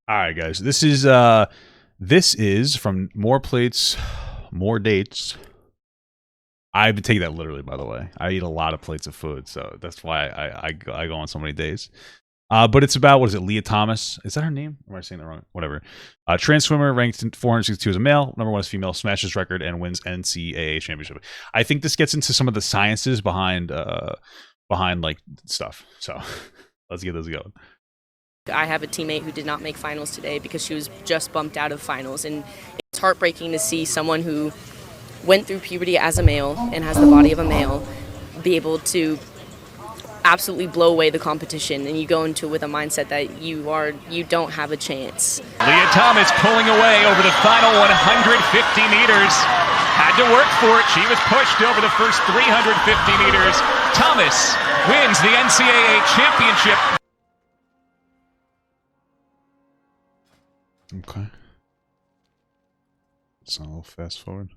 All right, guys. This is from More Plates, More Dates. I've been taking that literally, by the way. I eat a lot of plates of food, so that's why I go on so many days. But it's about, what is it, Leah Thomas? Is that her name? Or am I saying that wrong? Whatever. Trans swimmer, ranked in 462 as a male. Number one as female, smashes record and wins NCAA championship. I think this gets into some of the sciences behind like stuff. So let's get this going. I have a teammate who did not make finals today because she was just bumped out of finals, and it's heartbreaking to see someone who went through puberty as a male and has the body of a male be able to absolutely blow away the competition, and you go into it with a mindset that you don't have a chance. Leah Thomas pulling away over the final 150 meters. Had to work for it. She was pushed over the first 350 meters. Thomas wins the NCAA championship. Okay. So I'll fast forward.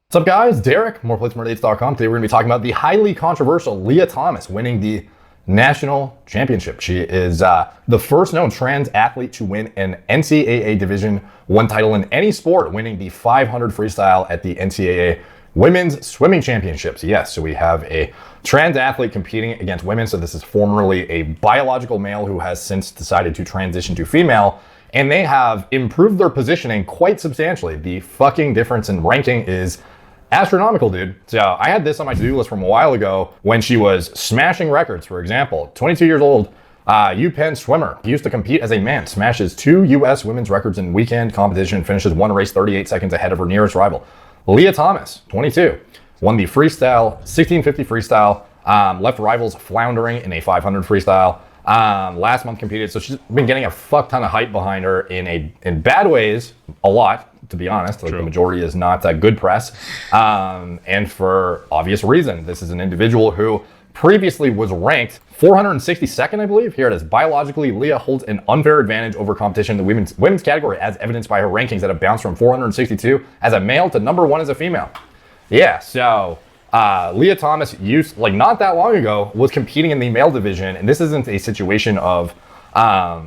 What's up, guys? Derek, moreplatesmoredates.com. Today we're going to be talking about the highly controversial Leah Thomas winning the national championship. She is the first known trans athlete to win an NCAA Division I title in any sport, winning the 500 freestyle at the NCAA Women's Swimming Championships. Yes, so we have a trans athlete competing against women. So this is formerly a biological male who has since decided to transition to female, and they have improved their positioning quite substantially. The fucking difference in ranking is astronomical, dude. So I had this on my to-do list from a while ago when she was smashing records. For example, 22 years old, UPenn swimmer, used to compete as a man, smashes 2 U.S. women's records in weekend competition, finishes one race 38 seconds ahead of her nearest rival. Leah Thomas, 22, won the freestyle 1650 freestyle, left rivals floundering in a 500 freestyle. Last month competed, so she's been getting a fuck ton of hype behind her in bad ways, a lot, to be honest. Like, the majority is not good press, and for obvious reason. This is an individual who previously was ranked 462nd, I believe. Here it is. Biologically, Leah holds an unfair advantage over competition in the women's category, as evidenced by her rankings that have bounced from 462 as a male to number 1 as a female. Yeah, so Leah Thomas, not that long ago, was competing in the male division, and this isn't a situation of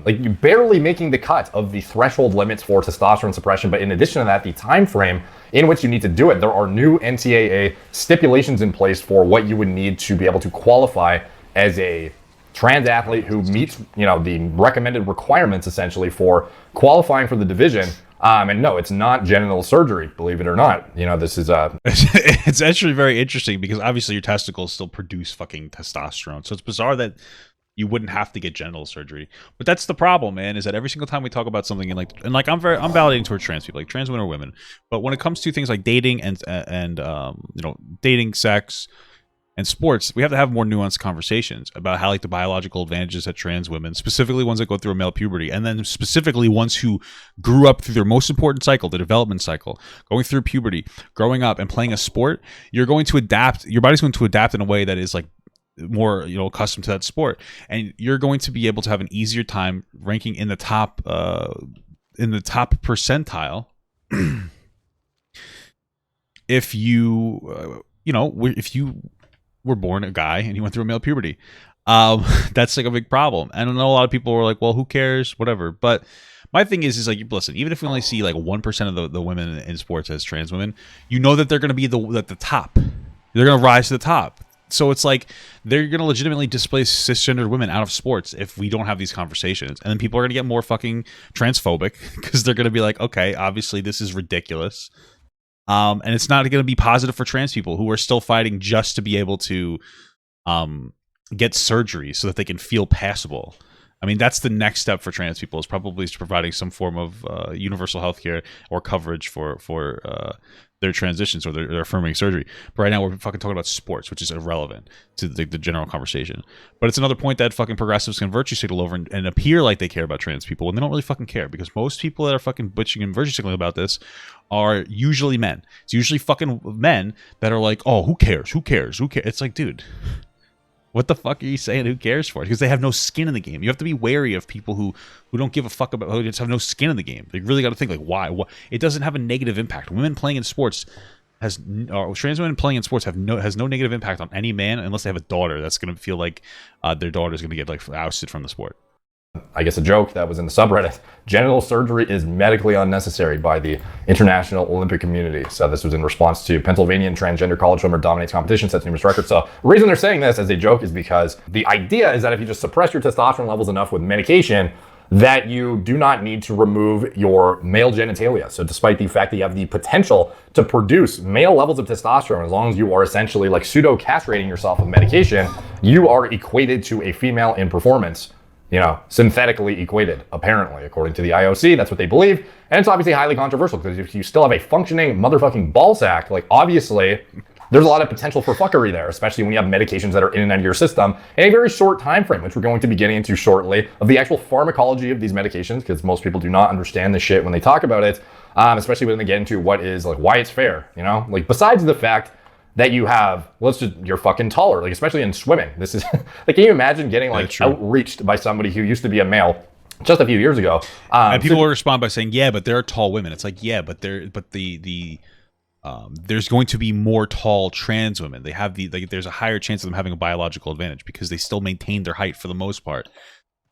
you barely making the cut of the threshold limits for testosterone suppression. But in addition to that, the time frame in which you need to do it, there are new NCAA stipulations in place for what you would need to be able to qualify as a trans athlete who meets, the recommended requirements essentially for qualifying for the division. And no, it's not genital surgery, believe it or not. This is It's actually very interesting because obviously your testicles still produce fucking testosterone. So it's bizarre that you wouldn't have to get genital surgery. But that's the problem, man, is that every single time we talk about something and I'm validating towards trans people, like trans women or women. But when it comes to things like dating and dating, sex, and sports, we have to have more nuanced conversations about how, like, the biological advantages that trans women, specifically ones that go through a male puberty, and then specifically ones who grew up through their most important cycle, the development cycle, going through puberty, growing up and playing a sport, you're going to adapt. Your body's going to adapt in a way that is like more accustomed to that sport, and you're going to be able to have an easier time ranking in the top percentile if you if you were born a guy and you went through a male puberty. That's like a big problem. And I know a lot of people were like, well, who cares, whatever. But my thing is like, listen, even if we only see like 1% of the women in sports as trans women, that they're going to be at the top. They're going to rise to the top. So it's like they're going to legitimately displace cisgendered women out of sports if we don't have these conversations. And then people are going to get more fucking transphobic because they're going to be like, okay, obviously this is ridiculous. And it's not going to be positive for trans people who are still fighting just to be able to get surgery so that they can feel passable. I mean, that's the next step for trans people, is probably providing some form of universal health care or coverage for their transitions or their affirming surgery. But right now we're fucking talking about sports, which is irrelevant to the general conversation. But it's another point that fucking progressives can virtue signal over and appear like they care about trans people when they don't really fucking care, because most people that are fucking bitching and virtue signaling about this are usually men. It's usually fucking men that are like, oh, who cares? Who cares? Who cares? It's like, dude, what the fuck are you saying? Who cares for it? Because they have no skin in the game. You have to be wary of people who don't give a fuck about, who just have no skin in the game. They really got to think, like, why? What? It doesn't have a negative impact. Women playing in sports trans women playing in sports has no negative impact on any man unless they have a daughter that's going to feel like their daughter is going to get like ousted from the sport. I guess a joke that was in the subreddit. Genital surgery is medically unnecessary by the international Olympic community. So this was in response to Pennsylvania transgender college swimmer dominates competition, sets numerous records. So the reason they're saying this as a joke is because the idea is that if you just suppress your testosterone levels enough with medication, that you do not need to remove your male genitalia. So despite the fact that you have the potential to produce male levels of testosterone, as long as you are essentially like pseudo castrating yourself with medication, you are equated to a female in performance. You know, synthetically equated, apparently, according to the IOC. That's what they believe. And it's obviously highly controversial because if you still have a functioning motherfucking ball sack, like obviously there's a lot of potential for fuckery there, especially when you have medications that are in and out of your system in a very short time frame, which we're going to be getting into shortly, of the actual pharmacology of these medications, because most people do not understand this shit when they talk about it, especially when they get into what is like why it's fair, you know? Like besides the fact that you have, you're fucking taller, like especially in swimming. This is, like, can you imagine getting like outreached by somebody who used to be a male just a few years ago? And people will respond by saying, yeah, but there are tall women. It's like, yeah, but there's going to be more tall trans women. They have there's a higher chance of them having a biological advantage because they still maintain their height for the most part.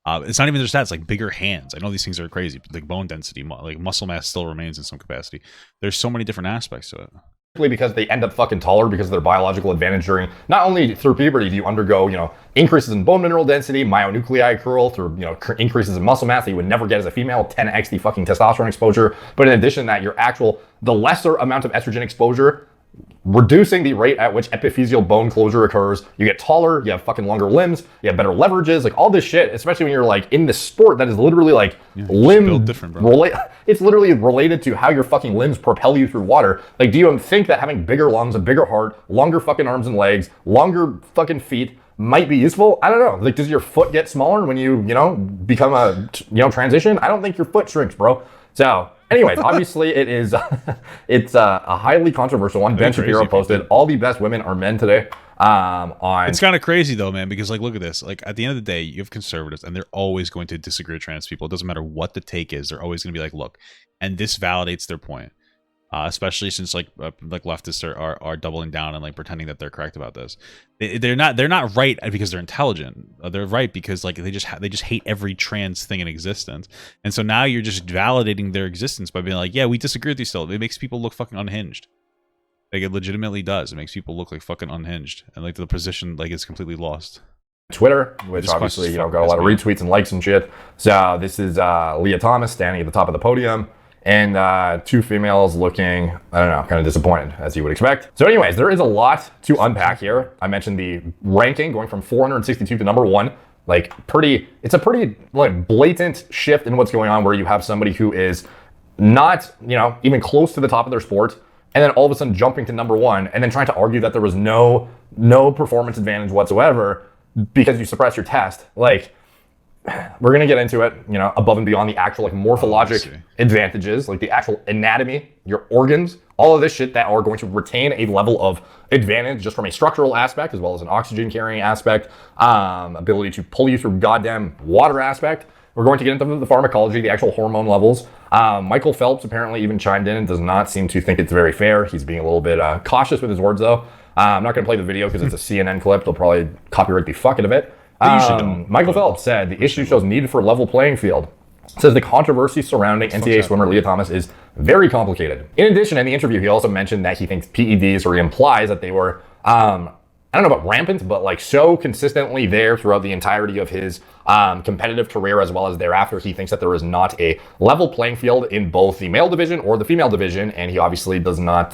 It's not even just that, it's like bigger hands. I know these things are crazy, but like bone density, like muscle mass still remains in some capacity. There's so many different aspects to it. Because they end up fucking taller because of their biological advantage during, not only through puberty do you undergo, you know, increases in bone mineral density, myonuclei curl through, you know, increases in muscle mass that you would never get as a female, 10x the fucking testosterone exposure. But in addition to that, the lesser amount of estrogen exposure, reducing the rate at which epiphyseal bone closure occurs. You get taller, you have fucking longer limbs, you have better leverages, like all this shit, especially when you're like in this sport that is literally like it's literally related to how your fucking limbs propel you through water. Like, do you think that having bigger lungs, a bigger heart, longer fucking arms and legs, longer fucking feet might be useful? I don't know. Like, does your foot get smaller when you know, become transition? I don't think your foot shrinks, bro. So anyways, obviously it is, it's a highly controversial one. Ben Shapiro posted, all the best women are men today. It's kind of crazy though, man, because like, look at this. Like at the end of the day, you have conservatives and they're always going to disagree with trans people. It doesn't matter what the take is. They're always going to be like, look, and this validates their point. Especially since like leftists are doubling down and like pretending that they're correct about this. They're not right because they're intelligent. They're right because like they just hate every trans thing in existence. And so now you're just validating their existence by being like, yeah, we disagree with you still. It makes people look fucking unhinged. Like it legitimately does. It makes people look like fucking unhinged and like the position like is completely lost. Twitter, which obviously, you know, got a lot of retweets and likes and shit. So this is Leah Thomas standing at the top of the podium. And two females looking, I don't know, kind of disappointed, as you would expect. So anyways, there is a lot to unpack here. I mentioned the ranking going from 462 to number 1. Like it's a pretty like blatant shift in what's going on where you have somebody who is not, you know, even close to the top of their sport, and then all of a sudden jumping to number 1 and then trying to argue that there was no performance advantage whatsoever because you suppress your test. Like, we're going to get into it, you know, above and beyond the actual like morphologic advantages, like the actual anatomy, your organs, all of this shit that are going to retain a level of advantage just from a structural aspect as well as an oxygen carrying aspect, ability to pull you through goddamn water aspect. We're going to get into the pharmacology, the actual hormone levels. Michael Phelps apparently even chimed in and does not seem to think it's very fair. He's being a little bit cautious with his words though. I'm not going to play the video because it's a CNN clip. They'll probably copyright the fuck out of it. Michael Phelps said the issue shows need for level playing field. Says the controversy surrounding NCAA swimmer Leah Thomas is very complicated. In addition, in the interview, he also mentioned that he thinks PEDs, or he implies that they were, I don't know about rampant, but like so consistently there throughout the entirety of his competitive career as well as thereafter. He thinks that there is not a level playing field in both the male division or the female division, and he obviously does not,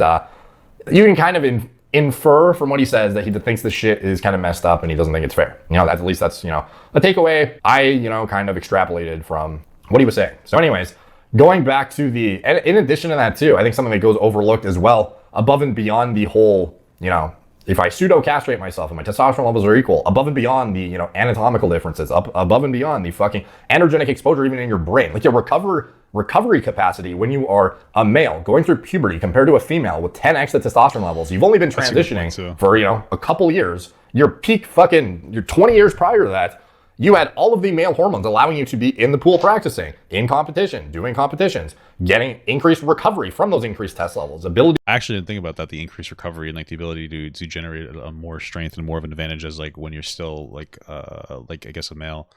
you can kind of infer from what he says that he thinks the shit is kind of messed up and he doesn't think it's fair. You know, at least that's, you know, a takeaway I, you know, kind of extrapolated from what he was saying. So anyways, going back to in addition to that too, I think something that goes overlooked as well, above and beyond the whole, you know, if I pseudo-castrate myself and my testosterone levels are equal, above and beyond the, you know, anatomical differences, above and beyond the fucking androgenic exposure even in your brain, like your recovery capacity when you are a male going through puberty compared to a female with 10x the testosterone levels. You've only been transitioning for, you know, a couple years. Your peak fucking, your 20 years prior to that, you had all of the male hormones allowing you to be in the pool practicing, in competition, doing competitions, getting increased recovery from those increased test levels. I actually didn't think about that, the increased recovery and like the ability to generate more strength and more of an advantage as like when you're still like I guess a male.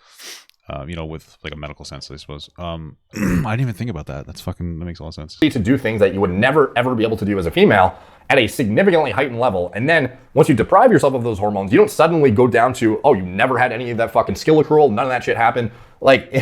You know, with like a medical sense, I suppose. I didn't even think about that. That makes a lot of sense. To do things that you would never ever be able to do as a female at a significantly heightened level. And then once you deprive yourself of those hormones, you don't suddenly go down to, oh, you never had any of that fucking skill accrual, none of that shit happened. Like,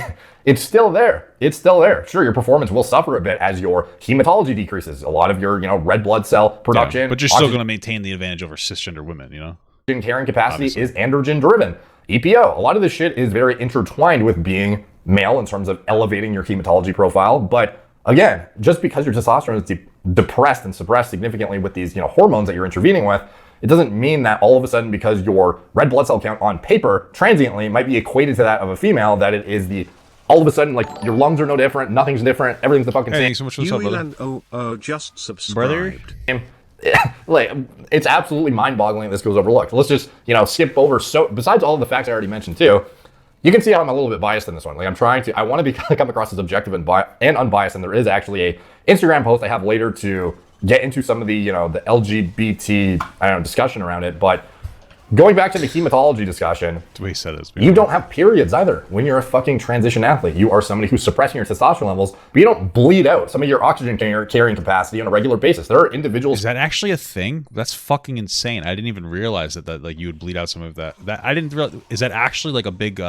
it's still there. It's still there. Sure, your performance will suffer a bit as your hematology decreases. A lot of your, red blood cell production. Yeah, but you're still going to maintain the advantage over cisgender women, you know? Oxygen carrying capacity Obviously. is androgen driven. EPO, a lot of this shit is very intertwined with being male in terms of elevating your hematology profile. But again, just because your testosterone is depressed and suppressed significantly with these, hormones that you're intervening with, it doesn't mean that all of a sudden, because your red blood cell count on paper transiently might be equated to that of a female, that it is all of a sudden, like, your lungs are no different, nothing's different, everything's the fucking Hey, same. thanks so much for the sub, brother. and just subscribed. Like, it's absolutely mind-boggling this goes overlooked. Let's just, skip over. So besides all of the facts I already mentioned too, you can see how I'm a little bit biased in this one. Like, I want to come across as objective and unbiased, and there is actually a Instagram post I have later to get into some of the, the LGBT, discussion around it. But going back to the hematology discussion, That's the way he said it. you don't have periods either when you're a fucking transition athlete. You are somebody who's suppressing your testosterone levels, but you don't bleed out some of your oxygen carrying capacity on a regular basis. There are individuals. Is that actually a thing? That's fucking insane. I didn't even realize that like you would bleed out some of that. I didn't realize. Is that actually like a big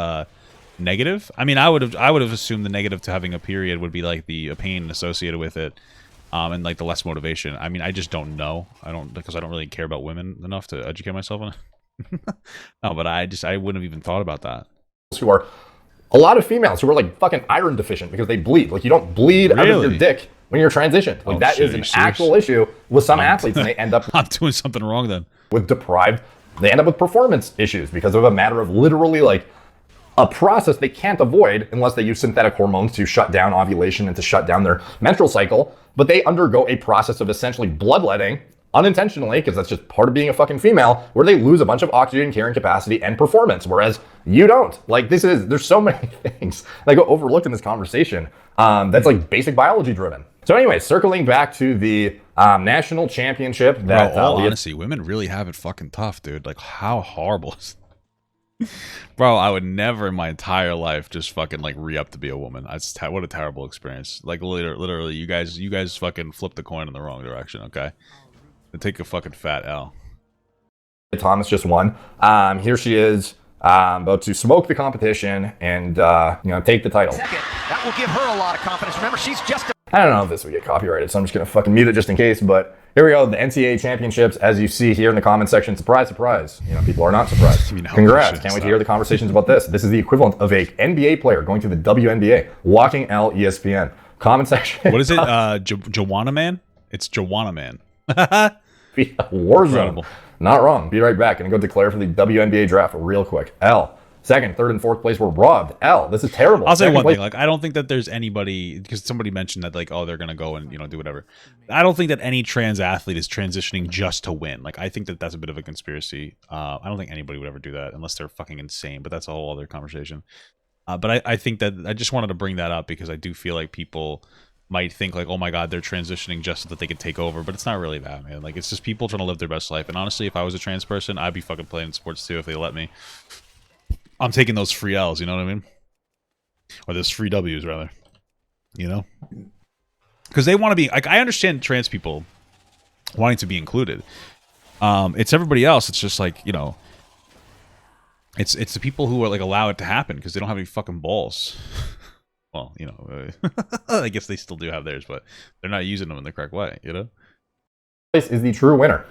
negative? I mean, I would have assumed the negative to having a period would be like the pain associated with it, and like the less motivation. I mean, I just don't know. Because I don't really care about women enough to educate myself on it. No, but I wouldn't have even thought about that. Who are a lot of females who are like fucking iron deficient because they bleed. Like, you don't bleed out of your Really? dick when you're transitioned. Like, Oh, that shit, is are an you serious? actual issue with some athletes, and they end up I'm doing something wrong then. with they end up with performance issues because of a matter of literally like a process they can't avoid unless they use synthetic hormones to shut down ovulation and to shut down their menstrual cycle. But they undergo a process of essentially bloodletting unintentionally, because that's just part of being a fucking female, where they lose a bunch of oxygen carrying capacity and performance, whereas you don't. Like, there's so many things that go overlooked in this conversation that's like basic biology driven. So anyway, circling back to the national championship that Bro, all honesty, women really have it fucking tough, dude. Like, how horrible is Bro, I would never in my entire life just fucking like re-up to be a woman. What a terrible experience. Like, literally, you guys fucking flipped the coin in the wrong direction, okay? Take a fucking fat L. Thomas just won. Here she is, about to smoke the competition and take the title. Second, that will give her a lot of confidence. Remember, she's just I don't know if this would get copyrighted, so I'm just gonna fucking mute it just in case. But here we go, the NCAA championships, as you see here in the comment section. Surprise, surprise. People are not surprised. Congrats! Can't wait to hear the conversations about this. This is the equivalent of a NBA player going to the WNBA, walking L ESPN. Comment section. What is it? Joanna Man? It's Joanna Man. Warzone. Incredible. Not wrong. Be right back. Gonna go declare for the WNBA draft real quick. L. Second, third, and fourth place were robbed. L. This is terrible. I'll say Second one place- thing. Like, I don't think that there's anybody, because somebody mentioned that, like, oh, they're gonna go and do whatever. I don't think that any trans athlete is transitioning just to win. Like, I think that that's a bit of a conspiracy. I don't think anybody would ever do that unless they're fucking insane. But that's a whole other conversation. But I think that I just wanted to bring that up because I do feel like people might think like, oh my god, they're transitioning just so that they can take over, but it's not really that, man. Like, it's just people trying to live their best life. And honestly, if I was a trans person, I'd be fucking playing sports too if they let me. I'm taking those free L's, you know what I mean? Or those free W's, rather. Because they want to be, like, I understand trans people wanting to be included. It's everybody else. It's just like, it's the people who are like allow it to happen because they don't have any fucking balls. Well, I guess they still do have theirs, but they're not using them in the correct way, Place is the true winner.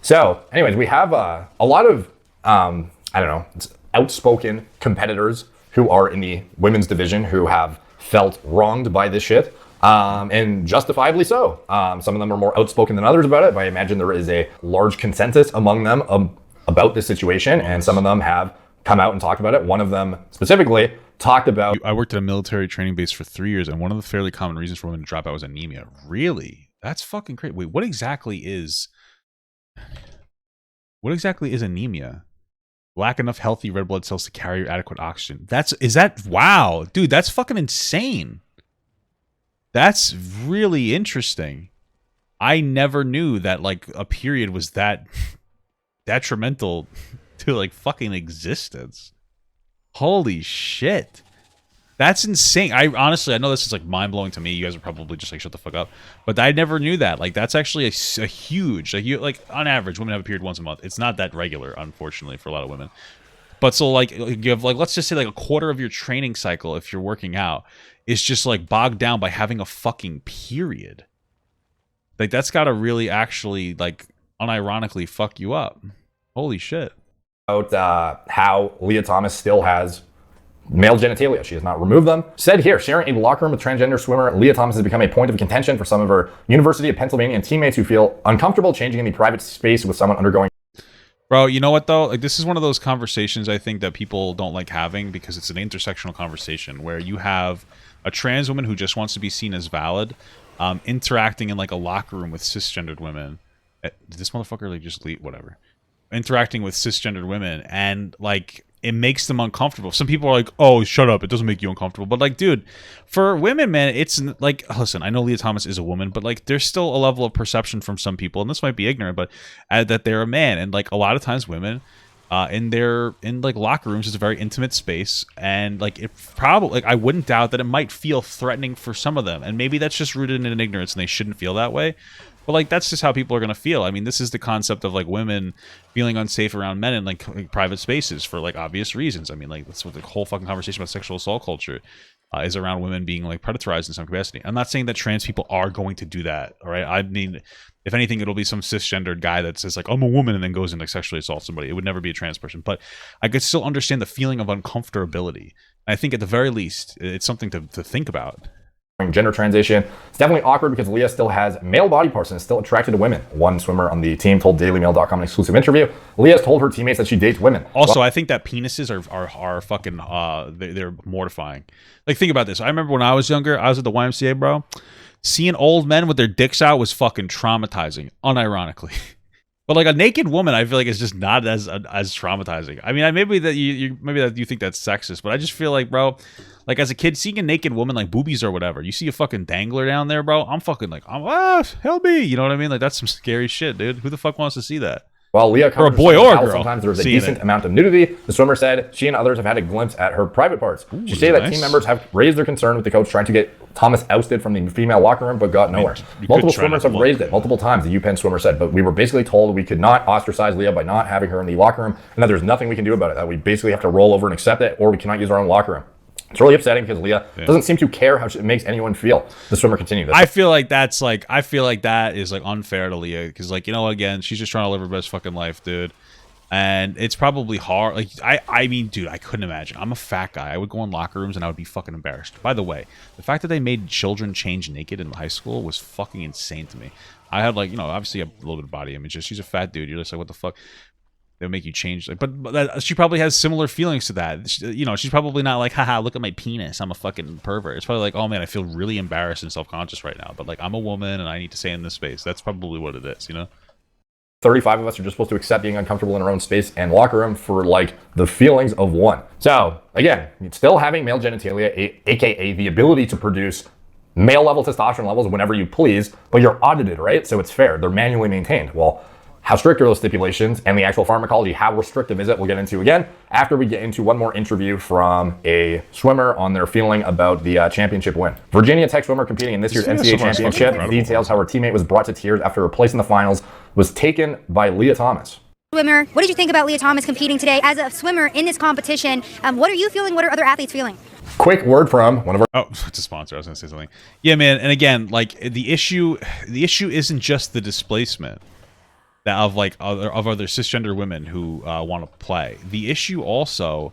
So, anyways, we have a lot of, outspoken competitors who are in the women's division who have felt wronged by this shit, and justifiably so. Some of them are more outspoken than others about it, but I imagine there is a large consensus among them about this situation, and some of them have come out and talked about it. One of them specifically talked about... I worked at a military training base for 3 years, and one of the fairly common reasons for women to drop out was anemia. Really? That's fucking crazy. Wait, what exactly is anemia? Lack enough healthy red blood cells to carry adequate oxygen. Wow, dude, that's fucking insane. That's really interesting. I never knew that, like, a period was that detrimental to, like, fucking existence. Holy shit. That's insane. I honestly, I know this is like mind blowing to me. You guys are probably just like, shut the fuck up. But I never knew that. Like, that's actually a huge, like on average, women have a period once a month. It's not that regular, unfortunately, for a lot of women. But so like you have like, let's just say like a quarter of your training cycle, if you're working out, is just like bogged down by having a fucking period. Like, that's got to really actually like unironically fuck you up. Holy shit. About how Leah Thomas still has male genitalia. She has not removed them. Said here, sharing a locker room with transgender swimmer Leah Thomas has become a point of contention for some of her University of Pennsylvania teammates who feel uncomfortable changing in the private space with someone undergoing. Bro, you know what though? Like, this is one of those conversations I think that people don't like having, because it's an intersectional conversation where you have a trans woman who just wants to be seen as valid, interacting in like a locker room with cisgendered women. Did this motherfucker like just leave? Whatever. Interacting with cisgendered women, and like it makes them uncomfortable. Some people are like, "Oh, shut up! It doesn't make you uncomfortable." But like, dude, for women, man, it's like, listen, I know Leah Thomas is a woman, but like, there's still a level of perception from some people, and this might be ignorant, but that they're a man, and like a lot of times, women, in like locker rooms, is a very intimate space, and like it probably, like, I wouldn't doubt that it might feel threatening for some of them, and maybe that's just rooted in ignorance, and they shouldn't feel that way. But like, that's just how people are gonna feel. I mean, this is the concept of like women feeling unsafe around men in like private spaces for like obvious reasons. I mean, like, that's what the whole fucking conversation about sexual assault culture is around, women being like predatorized in some capacity. I'm not saying that trans people are going to do that. All right, I mean, if anything, it'll be some cisgendered guy that says like, I'm a woman, and then goes and like sexually assaults somebody. It would never be a trans person. But I could still understand the feeling of uncomfortability. I think at the very least, it's something to think about. Gender transition. It's definitely awkward because Leah still has male body parts and is still attracted to women. One swimmer on the team told DailyMail.com in an exclusive interview. Leah has told her teammates that she dates women. Also, I think that penises are fucking they're mortifying. Like, think about this. I remember when I was younger, I was at the YMCA, bro. Seeing old men with their dicks out was fucking traumatizing, unironically. But like a naked woman, I feel like it's just not as traumatizing. I mean, maybe that you think that's sexist, but I just feel like, bro, like as a kid, seeing a naked woman, like boobies or whatever, you see a fucking dangler down there, bro, I'm fucking like, help me, you know what I mean? Like, that's some scary shit, dude. Who the fuck wants to see that? While Leah or a boy or a girl, sometimes there's a decent amount of nudity. The swimmer said she and others have had a glimpse at her private parts. She stated that team members have raised their concern with the coach trying to get Thomas ousted from the female locker room, but got nowhere. Multiple swimmers have raised it multiple times, the UPenn swimmer said, but we were basically told we could not ostracize Leah by not having her in the locker room, and that there's nothing we can do about it, that we basically have to roll over and accept it, or we cannot use our own locker room. It's really upsetting because Leah doesn't seem to care how it makes anyone feel. The swimmer continued. I feel like that is like unfair to Leah, because like, you know, again, she's just trying to live her best fucking life, dude. And it's probably hard. Like, I mean, dude, I couldn't imagine. I'm a fat guy. I would go in locker rooms and I would be fucking embarrassed. By the way, the fact that they made children change naked in high school was fucking insane to me. I had like, you know, obviously a little bit of body image. She's a fat dude. You're just like, what the fuck? They'll make you change. Like, but she probably has similar feelings to that. You know, she's probably not like, haha, look at my penis, I'm a fucking pervert. It's probably like, oh man, I feel really embarrassed and self-conscious right now. But like, I'm a woman and I need to stay in this space. That's probably what it is, you know? 35 of us are just supposed to accept being uncomfortable in our own space and locker room for like the feelings of one. So again, still having male genitalia, aka the ability to produce male level testosterone levels whenever you please, but you're audited, right? So it's fair. They're manually maintained. Well, how strict are those stipulations, and the actual pharmacology, how restrictive is it? We'll get into again after we get into one more interview from a swimmer on their feeling about the championship win. Virginia Tech swimmer competing in this year's NCAA championship details how her teammate was brought to tears after her place in the finals was taken by Leah Thomas. Swimmer, what did you think about Leah Thomas competing today as a swimmer in this competition? What are you feeling? What are other athletes feeling? Quick word from one of our... Oh, it's a sponsor. I was going to say something. Yeah, man. And again, like the issue isn't just the displacement of like other cisgender women who want to play. The issue also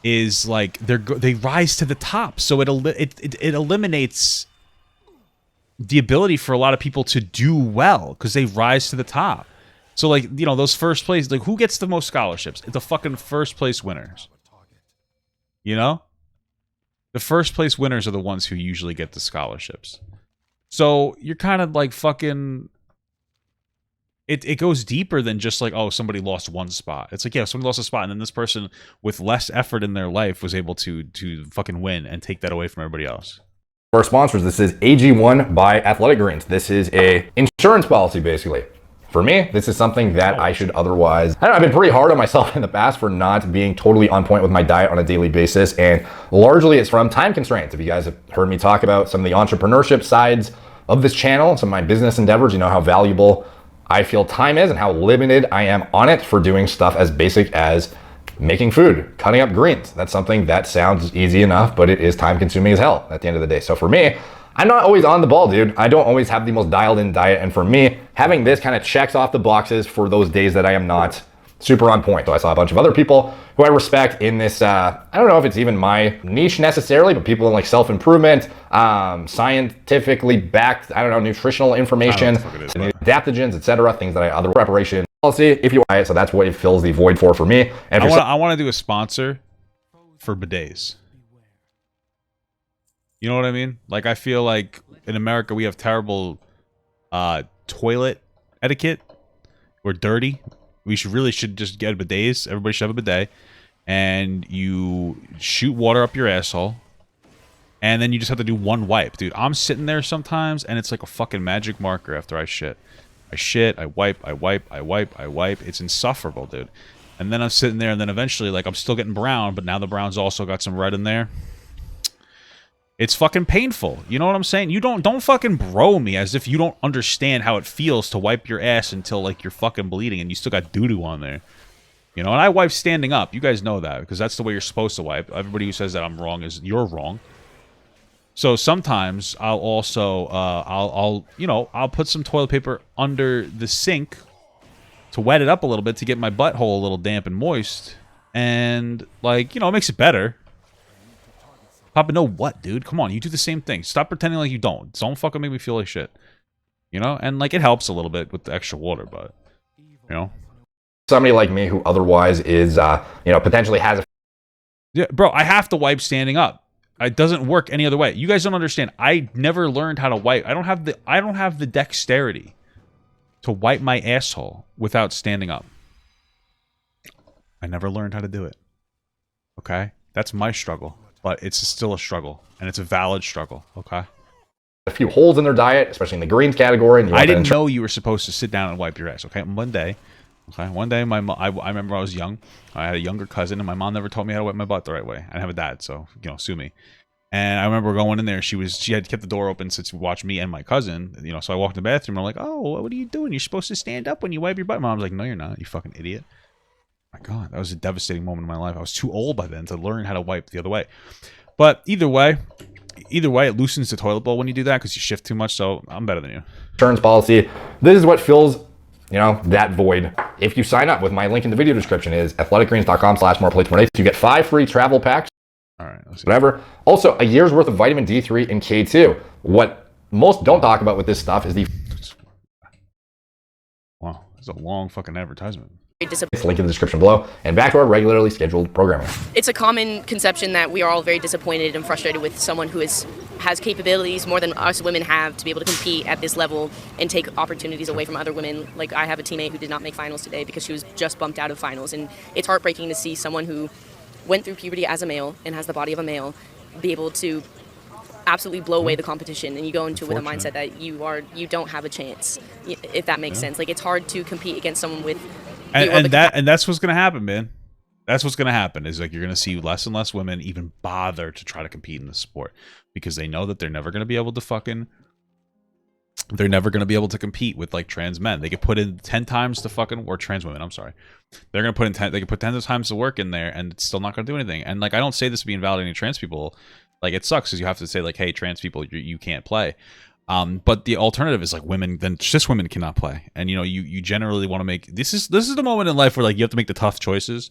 is like they rise to the top, so it eliminates the ability for a lot of people to do well because they rise to the top. So like, you know, those first place, like who gets the most scholarships? It's the fucking first place winners. You know, the first place winners are the ones who usually get the scholarships. So you're kind of like fucking. It goes deeper than just like, oh, somebody lost one spot. It's like, yeah, somebody lost a spot, and then this person with less effort in their life was able to fucking win and take that away from everybody else. For our sponsors, this is AG1 by Athletic Greens. This is a insurance policy, basically. For me, this is something that I should otherwise, I don't know, I've been pretty hard on myself in the past for not being totally on point with my diet on a daily basis, and largely it's from time constraints. If you guys have heard me talk about some of the entrepreneurship sides of this channel, some of my business endeavors, you know how valuable I feel time is and how limited I am on it for doing stuff as basic as making food, cutting up greens. That's something that sounds easy enough, but it is time consuming as hell at the end of the day. So for me, I'm not always on the ball, dude. I don't always have the most dialed in diet. And for me, having this kind of checks off the boxes for those days that I am not super on point. So I saw a bunch of other people who I respect in this, I don't know if it's even my niche necessarily, but people in like self-improvement, scientifically backed, I don't know, nutritional information, adaptogens, etc., things that I other preparation policy, if you buy it. So that's what it fills the void for me. And I want to do a sponsor for bidets. You know what I mean? Like, I feel like in America we have terrible toilet etiquette. We're dirty. We should just get bidets. Everybody should have a bidet. And you shoot water up your asshole. And then you just have to do one wipe. Dude, I'm sitting there sometimes and it's like a fucking magic marker after I shit. I shit, I wipe, I wipe, I wipe, I wipe. It's insufferable, dude. And then I'm sitting there and then eventually, like, I'm still getting brown, but now the brown's also got some red in there. It's fucking painful. You know what I'm saying? You don't fucking bro me as if you don't understand how it feels to wipe your ass until like you're fucking bleeding and you still got doo-doo on there. You know, and I wipe standing up. You guys know that because that's the way you're supposed to wipe. Everybody who says that I'm wrong is you're wrong. So sometimes I'll also I'll put some toilet paper under the sink to wet it up a little bit to get my butthole a little damp and moist, and like, you know, it makes it better. Papa, no what, dude? Come on, you do the same thing. Stop pretending like you don't. Don't fucking make me feel like shit. You know? And, like, it helps a little bit with the extra water, but, you know? Somebody like me who otherwise is, potentially has a... Yeah, bro, I have to wipe standing up. It doesn't work any other way. You guys don't understand. I never learned how to wipe. I don't have the dexterity to wipe my asshole without standing up. I never learned how to do it. Okay? That's my struggle. But it's still a struggle, and it's a valid struggle, okay? A few holes in their diet, especially in the greens category. And I didn't know you were supposed to sit down and wipe your ass, okay? One day, my mom, I remember I was young. I had a younger cousin, and my mom never taught me how to wipe my butt the right way. I didn't have a dad, so, you know, sue me. And I remember going in there. She had kept the door open to watch me and my cousin, you know, so I walked in the bathroom, and I'm like, oh, what are you doing? You're supposed to stand up when you wipe your butt. Mom's like, no, you're not, you fucking idiot. My God, that was a devastating moment in my life. I was too old by then to learn how to wipe the other way. But either way, it loosens the toilet bowl when you do that because you shift too much, so I'm better than you. Insurance policy. This is what fills, you know, that void. If you sign up with my link in the video description is athleticgreens.com/moreplates180. You get 5 free travel packs. All right. Let's see. Whatever. Also, a year's worth of vitamin D3 and K2. What most don't talk about with this stuff is the... Wow, it's a long fucking advertisement. It's link in the description below, and back to our regularly scheduled programming. It's a common conception that we are all very disappointed and frustrated with someone who has capabilities more than us women have to be able to compete at this level and take opportunities away from other women. Like, I have a teammate who did not make finals today because she was just bumped out of finals, and it's heartbreaking to see someone who went through puberty as a male and has the body of a male be able to absolutely blow away the competition, and you go into it with a mindset that you don't have a chance, if that makes sense. Like, it's hard to compete against someone with and that's what's gonna happen, man. That's what's gonna happen is like you're gonna see less and less women even bother to try to compete in this sport because they know that they're never gonna be able to compete with like trans men. They could put in 10 times the fucking, or trans women, I'm sorry. They're gonna put in 10, they could put 10 times the work in there and it's still not gonna do anything. And like, I don't say this to be invalidating trans people. Like, it sucks because you have to say like, hey, trans people, you can't play. But the alternative is like women, then cis women cannot play. And you know, you generally want to make, this is the moment in life where like you have to make the tough choices.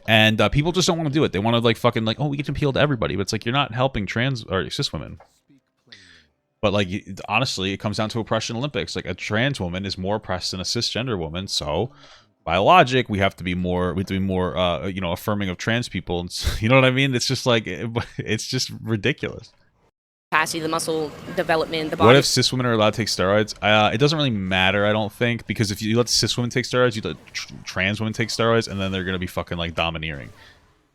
And people just don't want to do it. They want to like fucking like, oh, we get to appeal to everybody. But it's like, you're not helping trans or cis women. But like, honestly, it comes down to oppression Olympics. Like, a trans woman is more oppressed than a cisgender woman. So by logic, we have to be more, you know, affirming of trans people. And you know what I mean? It's just like, it's just ridiculous. Capacity, the muscle development, the body. What if cis women are allowed to take steroids? It doesn't really matter, I don't think, because if you let cis women take steroids, you let trans women take steroids, and then they're gonna be fucking like domineering.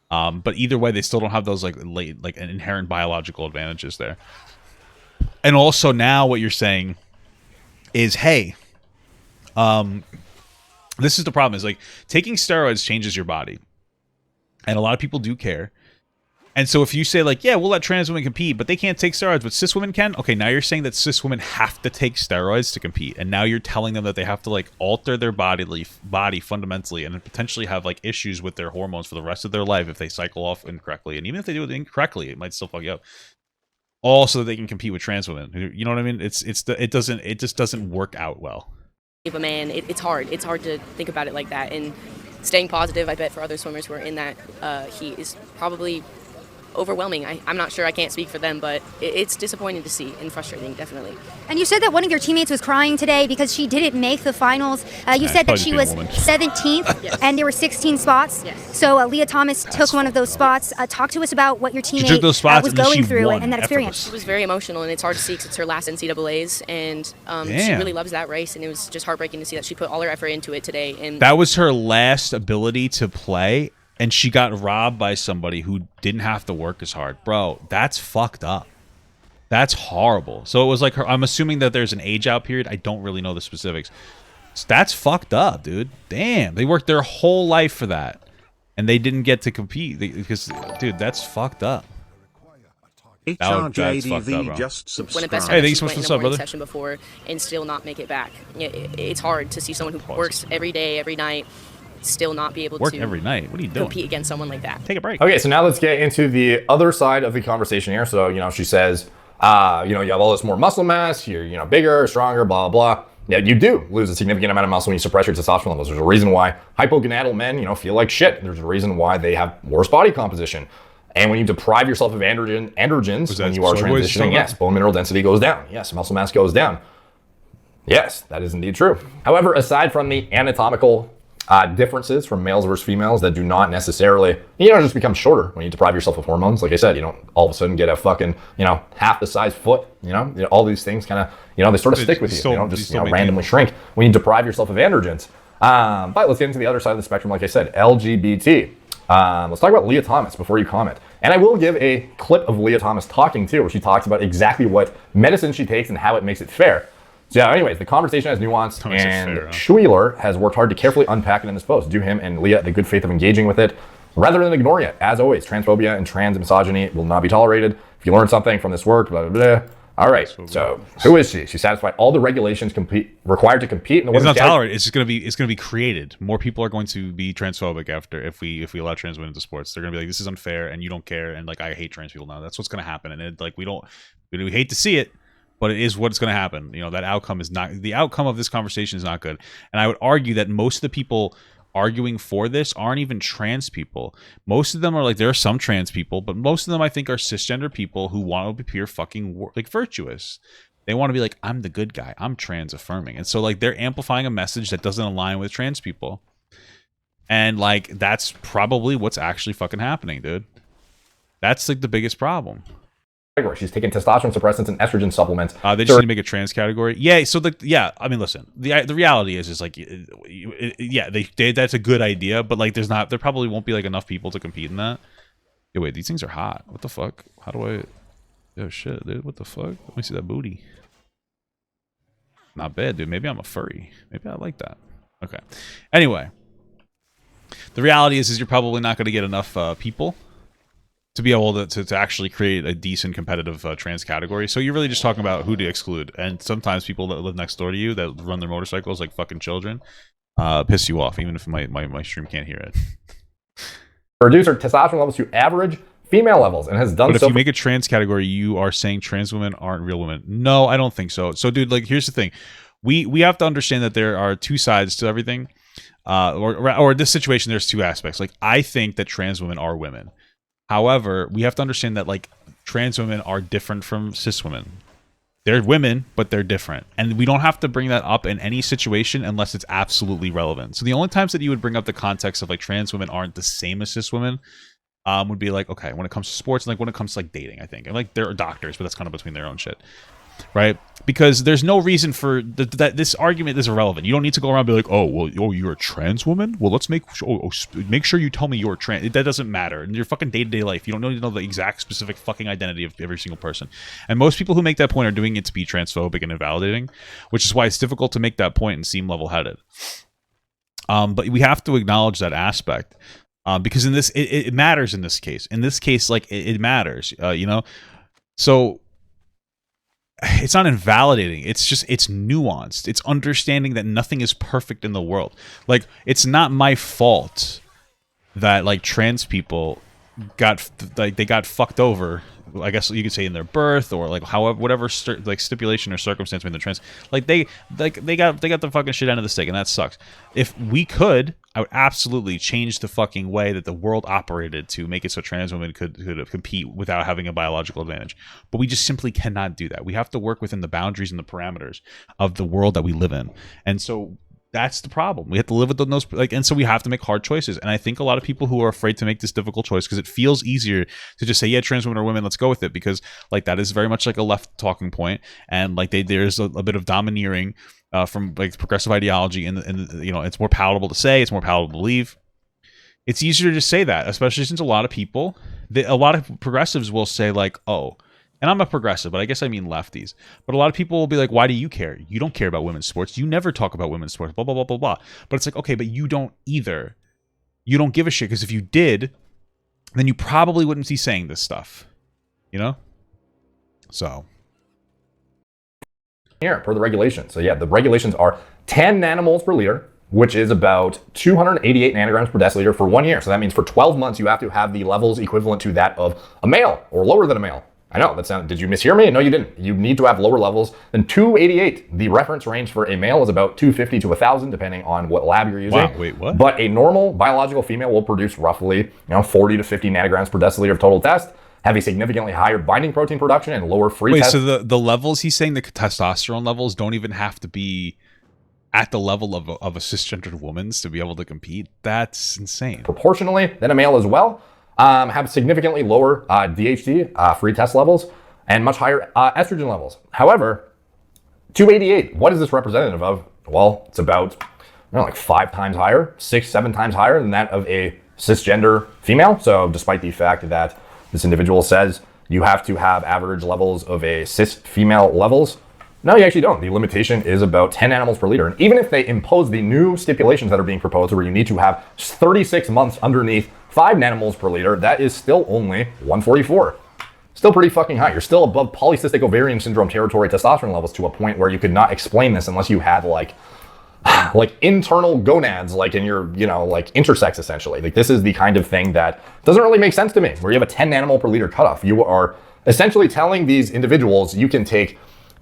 But either way, they still don't have those like inherent biological advantages there. And also now, what you're saying is, hey, This is the problem, is like taking steroids changes your body. And a lot of people do care. And so if you say like, yeah, we'll let trans women compete, but they can't take steroids, but cis women can. Okay, now you're saying that cis women have to take steroids to compete. And now you're telling them that they have to like alter their body fundamentally and potentially have like issues with their hormones for the rest of their life if they cycle off incorrectly. And even if they do it incorrectly, it might still fuck you up. All so that they can compete with trans women. You know what I mean? It just doesn't work out well. But man, it's hard. It's hard to think about it like that. And staying positive, I bet for other swimmers who are in that heat is probably overwhelming. I'm not sure, I can't speak for them, but it's disappointing to see and frustrating, definitely. And you said that one of your teammates was crying today because she didn't make the finals. You said that she was 17th, Yes. and there were 16 spots. Yes. So Leah Thomas took one of those spots. Talk to us about what your teammate took those spots was and then going she through won and that experience. She was very emotional, and it's hard to see because it's her last NCAAs, and she Damn. really loves that race, and it was just heartbreaking to see that she put all her effort into it today. And That was her last ability to play, and she got robbed by somebody who didn't have to work as hard. Bro, that's fucked up. That's horrible. So it was like her. I'm assuming that there's an age out period. I don't really know the specifics. That's fucked up, dude. Damn, they worked their whole life for that, and they didn't get to compete because, dude, that's fucked up. That's fucked up, HRJDV bro. just when it best subscribed. Hey, thanks so she much went for the sub, in a morning brother. session before and still not make it back. It's hard to see someone who works every day, every night, still not be able Work to every night. What are you doing? compete against someone like that. Take a break. Okay, so now let's get into the other side of the conversation here. So, she says, you have all this more muscle mass, you're, bigger, stronger, blah, blah, blah. Yeah, you do lose a significant amount of muscle when you suppress your testosterone levels. There's a reason why hypogonadal men, feel like shit. There's a reason why they have worse body composition. And when you deprive yourself of androgens when you are transitioning, yes, bone mineral density goes down. Yes, muscle mass goes down. Yes, that is indeed true. However, aside from the anatomical differences from males versus females that do not necessarily, just become shorter when you deprive yourself of hormones. Like I said, you don't all of a sudden get a fucking, half the size foot, all these things kind of, they sort of stick with you. They don't just, randomly shrink when you deprive yourself of androgens. But let's get into the other side of the spectrum. Like I said, LGBT. Let's talk about Leah Thomas before you comment. And I will give a clip of Leah Thomas talking too, where she talks about exactly what medicine she takes and how it makes it fair. So anyways, the conversation has nuance, and Schuiler has worked hard to carefully unpack it in this post. Do him and Leah the good faith of engaging with it, rather than ignoring it. As always, transphobia and trans misogyny will not be tolerated. If you learn something from this work, blah, blah, blah. All right, so who is she? She satisfied all the regulations required to compete in the It's women's not tolerated. It's just gonna be created. More people are going to be transphobic after if we allow trans women into sports. They're gonna be like, this is unfair, and you don't care, and like I hate trans people now. That's what's gonna happen, and it, like we hate to see it, but it is what's going to happen. That outcome is not, the outcome of this conversation is not good. And I would argue that most of the people arguing for this aren't even trans people. Most of them are like, there are some trans people, but most of them I think are cisgender people who want to appear fucking like virtuous. They want to be like, I'm the good guy. I'm trans affirming. And so like they're amplifying a message that doesn't align with trans people. And like, that's probably what's actually fucking happening, dude. That's like the biggest problem. She's taking testosterone suppressants and estrogen supplements. They just need to make a trans category. Yeah. So I mean, listen. The reality is like, yeah, they that's a good idea, but like, there probably won't be like enough people to compete in that. Yo, wait, these things are hot. What the fuck? How do I? Oh shit, dude. What the fuck? Let me see that booty. Not bad, dude. Maybe I'm a furry. Maybe I like that. Okay. Anyway, the reality is you're probably not going to get enough people to be able to actually create a decent competitive trans category. So you're really just talking about who to exclude. And sometimes people that live next door to you that run their motorcycles like fucking children piss you off, even if my stream can't hear it. Reduce her testosterone levels to average female levels and has done but so. If you make a trans category, you are saying trans women aren't real women. No, I don't think so. So dude, like here's the thing. We have to understand that there are two sides to everything. Or this situation, there's two aspects. Like I think that trans women are women. However, we have to understand that like trans women are different from cis women. They're women, but they're different. And we don't have to bring that up in any situation unless it's absolutely relevant. So the only times that you would bring up the context of like trans women aren't the same as cis women would be like, okay, when it comes to sports and like when it comes to like dating, I think. And like there are doctors, but that's kind of between their own shit. right? Because there's no reason for that. This argument is irrelevant. You don't need to go around and be like, oh, well, you're a trans woman? Well, let's make sure you tell me you're trans. That doesn't matter. In your fucking day-to-day life, you don't need to know the exact specific fucking identity of every single person. And most people who make that point are doing it to be transphobic and invalidating, which is why it's difficult to make that point and seem level-headed. But we have to acknowledge that aspect. Because in this, it matters in this case. In this case, like, it matters, you know? So it's not invalidating. It's nuanced. It's understanding that nothing is perfect in the world. Like, it's not my fault that, like, trans people got fucked over, I guess you could say, in their birth, or like however, whatever like stipulation or circumstance made them trans. Like they got the fucking shit end of the stick, and that sucks. If we could, I would absolutely change the fucking way that the world operated to make it so trans women could compete without having a biological advantage. But we just simply cannot do that. We have to work within the boundaries and the parameters of the world that we live in, and so that's the problem. We have to live within those, like, and so we have to make hard choices. And I think a lot of people who are afraid to make this difficult choice, because it feels easier to just say, yeah, trans women are women, let's go with it, because like that is very much like a left talking point, and like there's a bit of domineering from like progressive ideology, and you know, it's more palatable to say, it's more palatable to believe. It's easier to just say that, especially since a lot of progressives will say like, oh. And I'm a progressive, but I guess I mean lefties. But a lot of people will be like, why do you care? You don't care about women's sports. You never talk about women's sports, blah, blah, blah, blah, blah. But it's like, okay, but you don't either. You don't give a shit, because if you did, then you probably wouldn't be saying this stuff. You know? So. Here, per the regulations. So yeah, the regulations are 10 nanomoles per liter, which is about 288 nanograms per deciliter for 1 year. So that means for 12 months, you have to have the levels equivalent to that of a male, or lower than a male. I know, did you mishear me? No, you didn't. You need to have lower levels than 288. The reference range for a male is about 250 to 1,000, depending on what lab you're using. Wow, wait, what? But a normal biological female will produce roughly 40 to 50 nanograms per deciliter of total test, have a significantly higher binding protein production, and lower free test. Wait, so the levels he's saying, the testosterone levels, don't even have to be at the level of a cisgendered woman's to be able to compete? That's insane. Proportionally than a male as well. Have significantly lower DHT, free test levels, and much higher estrogen levels. However, 288, what is this representative of? Well, it's about like 5 times higher, 6-7 times higher than that of a cisgender female. So despite the fact that this individual says you have to have average levels of a cis female levels, no, you actually don't. The limitation is about 10 nanomoles per liter. And even if they impose the new stipulations that are being proposed, where you need to have 36 months underneath 5 nanomoles per liter, that is still only 144. Still pretty fucking high. You're still above polycystic ovarian syndrome territory testosterone levels, to a point where you could not explain this unless you had like internal gonads, like in your, like intersex, essentially. Like, this is the kind of thing that doesn't really make sense to me, where you have a 10 nanomole per liter cutoff. You are essentially telling these individuals you can take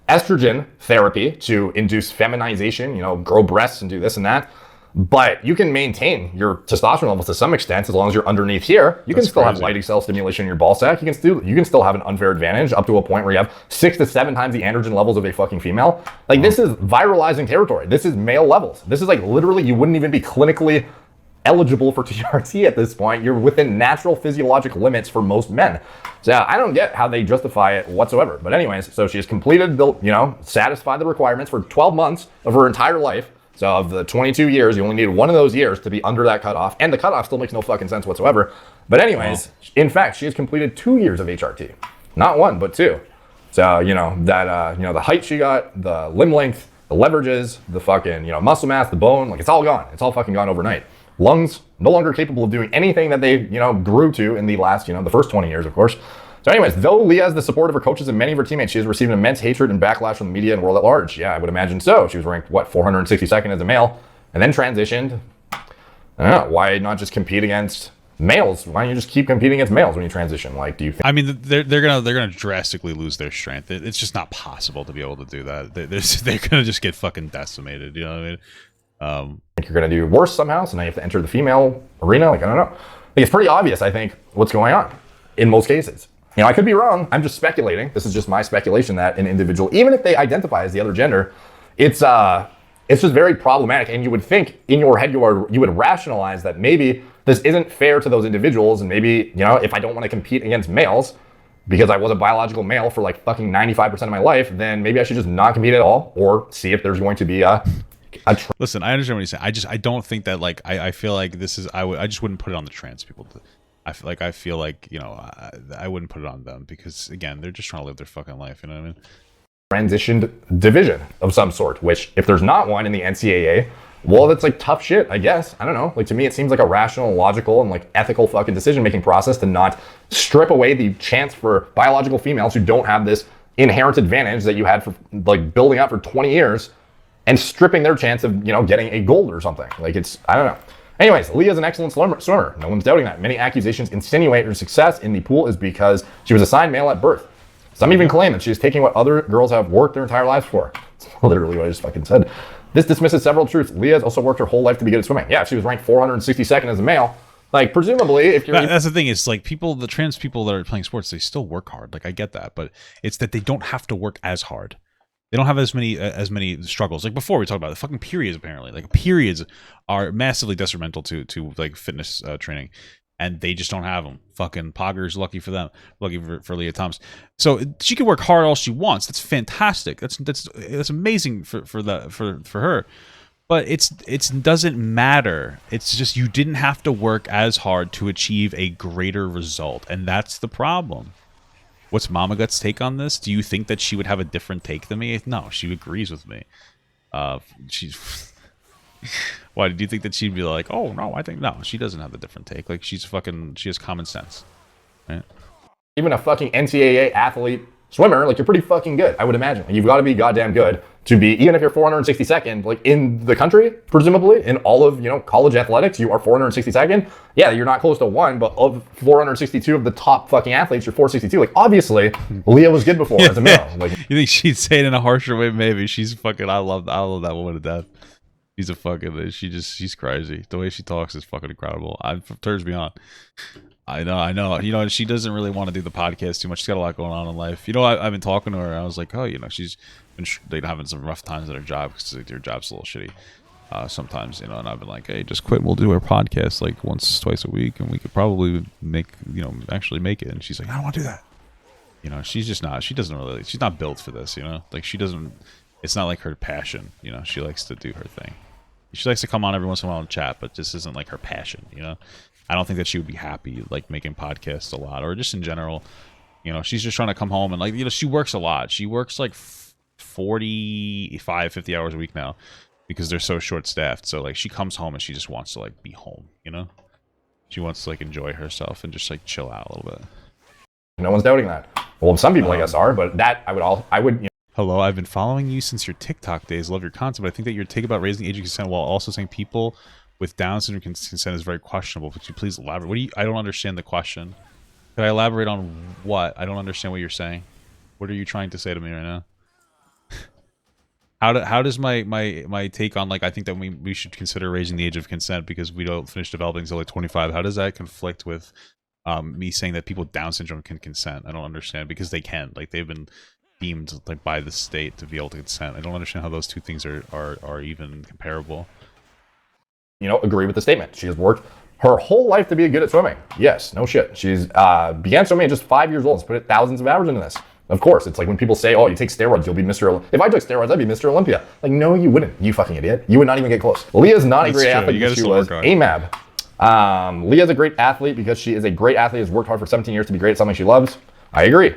estrogen therapy to induce feminization, grow breasts and do this and that. But you can maintain your testosterone levels to some extent as long as you're underneath here. You can still have Leydig cell stimulation in your ball sack. You can still have an unfair advantage up to a point where you have 6 to 7 times the androgen levels of a fucking female. Like, this is viralizing territory. This is male levels. This is like literally, you wouldn't even be clinically eligible for TRT at this point. You're within natural physiologic limits for most men. So I don't get how they justify it whatsoever. But anyways, so she has completed satisfied the requirements for 12 months of her entire life. So of the 22 years, you only need one of those years to be under that cutoff. And the cutoff still makes no fucking sense whatsoever. But anyways, in fact, she has completed 2 years of HRT. Not 1, but 2. So, the height she got, the limb length, the leverages, the fucking, muscle mass, the bone, like, it's all gone. It's all fucking gone overnight. Lungs, no longer capable of doing anything that they, grew to in the last, the first 20 years, of course. So anyways, though Leah has the support of her coaches and many of her teammates, she has received immense hatred and backlash from the media and world at large. Yeah, I would imagine so. She was ranked, 462nd as a male, and then transitioned. I don't know, why not just compete against males? Why don't you just keep competing against males when you transition? Like, do you think? I mean, they're gonna drastically lose their strength. It's just not possible to be able to do that. They're gonna just get fucking decimated. You know what I mean? I think you're going to do worse somehow, so now you have to enter the female arena. Like, I don't know. Like, it's pretty obvious, I think, what's going on in most cases. I could be wrong. I'm just speculating. This is just my speculation that an individual, even if they identify as the other gender, it's just very problematic. And you would think in your head you would rationalize that maybe this isn't fair to those individuals, and maybe if I don't want to compete against males, because I was a biological male for like fucking 95% of my life, then maybe I should just not compete at all, or see if there's going to be Listen, I understand what you're saying. I don't think that, like, I feel like this is, I just wouldn't put it on the trans people. I feel like, you know, I wouldn't put it on them because, again, they're just trying to live their fucking life, you know what I mean? transitioned division of some sort, which if there's not one in the NCAA, well, that's like tough shit, I guess. I don't know. Like, to me, it seems like a rational, logical, and like ethical fucking decision-making process to not strip away the chance for biological females who don't have this inherent advantage that you had for like building up for 20 years and stripping their chance of, you know, getting a gold or something. Like, it's, I don't know. Anyways, Leah's an excellent swimmer. No one's doubting that. Many accusations insinuate her success in the pool is because she was assigned male at birth. Some even claim that she's taking what other girls have worked their entire lives for. That's literally what I just fucking said. This dismisses several truths. Leah has also worked her whole life to be good at swimming. Yeah, if she was ranked 462nd as a male, like, presumably, if you're... That's the thing. It's like the trans people that are playing sports, they still work hard. Like, I get that. But it's that they don't have to work as hard. They don't have as many struggles. Like before, we talked about the fucking periods. Apparently, like periods are massively detrimental to like fitness training, and they just don't have them. Fucking poggers, lucky for them, lucky for Leah Thomas. So she can work hard all she wants. That's fantastic. That's amazing for her. But it doesn't matter. It's just you didn't have to work as hard to achieve a greater result, and that's the problem. What's Mama Gut's take on this? Do you think that she would have a different take than me? No, she agrees with me. She's... Why, do you think that she'd be like, oh, no, I think... No, she doesn't have a different take. Like, she has common sense. Right? Even a fucking NCAA athlete swimmer, like, you're pretty fucking good, I would imagine. Like, you've got to be goddamn good to be, even if you're 462nd, like, in the country, presumably, in all of, you know, college athletics, you are 462nd. Yeah, you're not close to one, but of 462 of the top fucking athletes, you're 462. Like, obviously, Leah was good before as a male. Like, you think she'd say it in a harsher way? Maybe. She's fucking... I love that woman to death. She's a fucking... She's crazy. The way she talks is fucking incredible. It turns me on. I know. You know, she doesn't really want to do the podcast too much. She's got a lot going on in life. You know, I've been talking to her. I was like, oh, you know, she's been having some rough times at her job because like, their job's a little shitty sometimes, you know. And I've been like, hey, just quit. We'll do our podcast like once, twice a week, and we could probably actually make it. And she's like, I don't want to do that. You know, she's just not. She doesn't really. She's not built for this. You know, like she doesn't. It's not like her passion. You know, she likes to do her thing. She likes to come on every once in a while and chat, but this isn't like her passion. You know. I don't think that she would be happy like making podcasts a lot or just in general. You know, she's just trying to come home and like, you know, she works a lot. She works like 45, 50 hours a week now because they're so short staffed. So like she comes home and she just wants to like be home, you know? She wants to like enjoy herself and just like chill out a little bit. No one's doubting that. Well, some people I guess are, but that I would, you know. Hello, I've been following you since your TikTok days. Love your content, but I think that your take about raising the age of consent while also saying people with Down syndrome consent is very questionable. Could you please elaborate? I don't understand the question. Could I elaborate on what? I don't understand what you're saying. What are you trying to say to me right now? How does my take on like I think that we should consider raising the age of consent because we don't finish developing until like 25? How does that conflict with me saying that people with Down syndrome can consent? I don't understand because they can. Like they've been deemed like by the state to be able to consent. I don't understand how those two things are even comparable. You know, agree with the statement. She has worked her whole life to be good at swimming. Yes, no shit. She's began swimming at just 5 years old. She's put thousands of hours into this. Of course, it's like when people say, oh, you take steroids, you'll be Mr. If I took steroids, I'd be Mr. Olympia. Like, no, you wouldn't, you fucking idiot. You would not even get close. Leah's not a great athlete because she was AMAB. Leah's a great athlete because she is a great athlete, has worked hard for 17 years to be great at something she loves. I agree.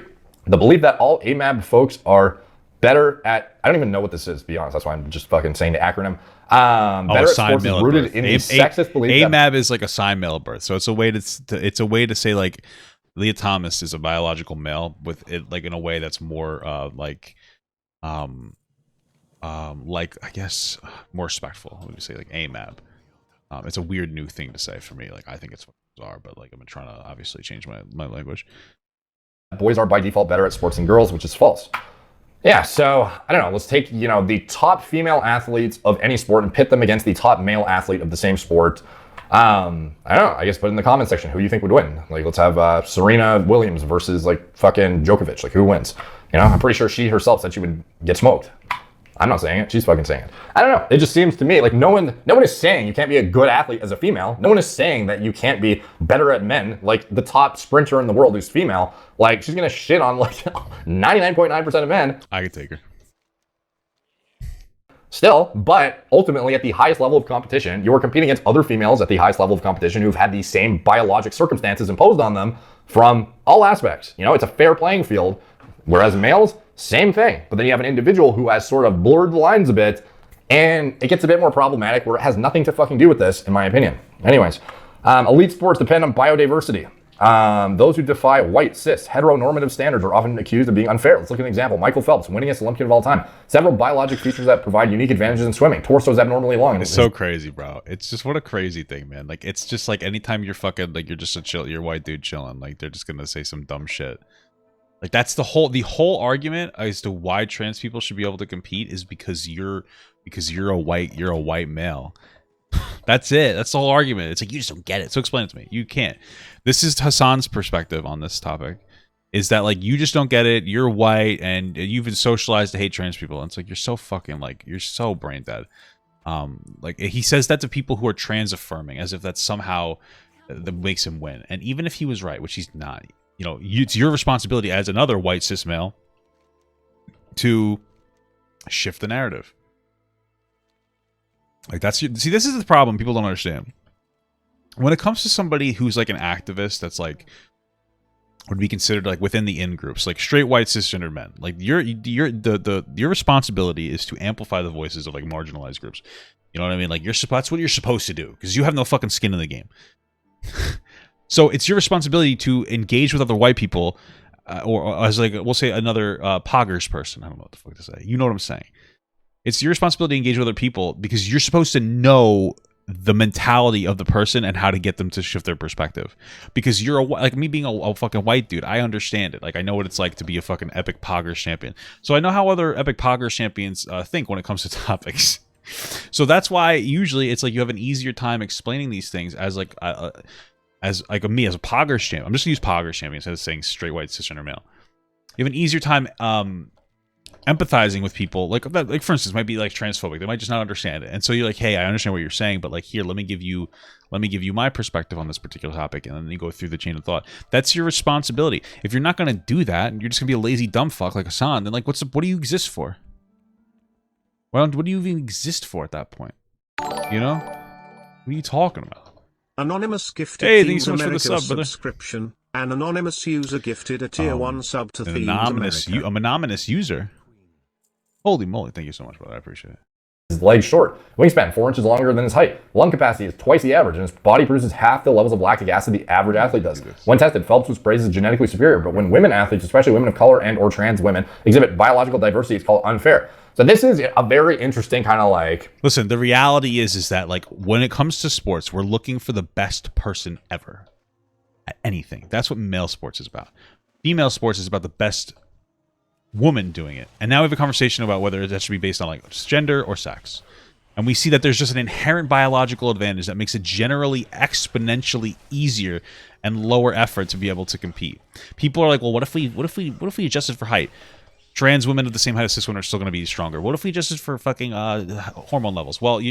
The belief that all AMAB folks are better at, I don't even know what this is, to be honest. That's why I'm just fucking saying the acronym. Better at sports is rooted in the sexist belief. AMAB is like a sign male birth, so it's a way to say like Leah Thomas is a biological male with it like in a way that's more like I guess more respectful. Would you say like AMAB? It's a weird new thing to say for me. Like I think it's bizarre, but like I've been trying to obviously change my language. Boys are by default better at sports than girls, which is false. Yeah, so I don't know. Let's take, you know, the top female athletes of any sport and pit them against the top male athlete of the same sport. I don't know. I guess put in the comment section who you think would win. Like, let's have Serena Williams versus like fucking Djokovic. Like, who wins? You know, I'm pretty sure she herself said she would get smoked. I'm not saying it. She's fucking saying it. I don't know. It just seems to me like no one is saying you can't be a good athlete as a female. No one is saying that you can't be better at men. Like the top sprinter in the world who's female, like she's gonna shit on like 99.9% of men. I could take her. Still, but ultimately at the highest level of competition, you are competing against other females at the highest level of competition who've had the same biologic circumstances imposed on them from all aspects. You know, it's a fair playing field. Whereas males, same thing. But then you have an individual who has sort of blurred the lines a bit, and it gets a bit more problematic where it has nothing to fucking do with this, in my opinion. Anyways, elite sports depend on biodiversity. Those who defy white, cis, heteronormative standards are often accused of being unfair. Let's look at an example. Michael Phelps, winningest Olympian of all time. Several biologic features that provide unique advantages in swimming. Torso is abnormally long. It's so crazy, bro. It's just what a crazy thing, man. Like, it's just like anytime you're fucking, like, you're just a chill, you're a white dude chilling, like, they're just gonna say some dumb shit. Like, that's the whole argument as to why trans people should be able to compete is because you're a white male. That's it. That's the whole argument. It's like, you just don't get it. So explain it to me. You can't. This is Hassan's perspective on this topic. Is that like you just don't get it? You're white and you've been socialized to hate trans people. And it's like you're so fucking like you're so brain dead. Like he says that to people who are trans affirming, as if that's somehow that makes him win. And even if he was right, which he's not, you know, it's your responsibility as another white cis male to shift the narrative. Like that's see, this is the problem people don't understand. When it comes to somebody who's like an activist that's like would be considered like within the in groups, like straight white cisgender men, like your responsibility is to amplify the voices of like marginalized groups. You know what I mean? Like that's what you're supposed to do because you have no fucking skin in the game. So it's your responsibility to engage with other white people, or as like we'll say another poggers person. I don't know what the fuck to say. You know what I'm saying? It's your responsibility to engage with other people because you're supposed to know the mentality of the person and how to get them to shift their perspective. Because you're like me being a fucking white dude, I understand it. Like I know what it's like to be a fucking epic poggers champion. So I know how other epic poggers champions think when it comes to topics. So that's why usually it's like you have an easier time explaining these things as like me as a poggers champion. I'm just gonna use poggers champion instead of saying straight white cisgender male. You have an easier time empathizing with people like for instance might be like transphobic. They might just not understand it, and so you're like, hey, I understand what you're saying, but like here, let me give you my perspective on this particular topic, and then you go through the chain of thought. That's your responsibility. If you're not going to do that and you're just gonna be a lazy dumb fuck like Hassan, then like what do you exist for? Well, what do you even exist for at that point? You know, what are you talking about? Anonymous gifted thanks so much for the sub, brother. Subscription. An anonymous user gifted a tier 1 sub to Themes America. Anonymous user. Holy moly, thank you so much, brother. I appreciate it. His legs short, wingspan 4 inches longer than his height, lung capacity is twice the average, and his body produces half the levels of lactic acid the average athlete does. When tested, Phelps was praised as genetically superior, but when women athletes, especially women of color and or trans women, exhibit biological diversity, it's called unfair. So this is a very interesting kind of like... Listen, the reality is that like when it comes to sports, we're looking for the best person ever at anything. That's what male sports is about. Female sports is about the best woman doing it. And now we have a conversation about whether that should be based on like gender or sex. And we see that there's just an inherent biological advantage that makes it generally exponentially easier and lower effort to be able to compete. People are like, well, what if we adjusted for height? Trans women of the same height as cis women are still going to be stronger. What if we adjusted for fucking hormone levels? Well,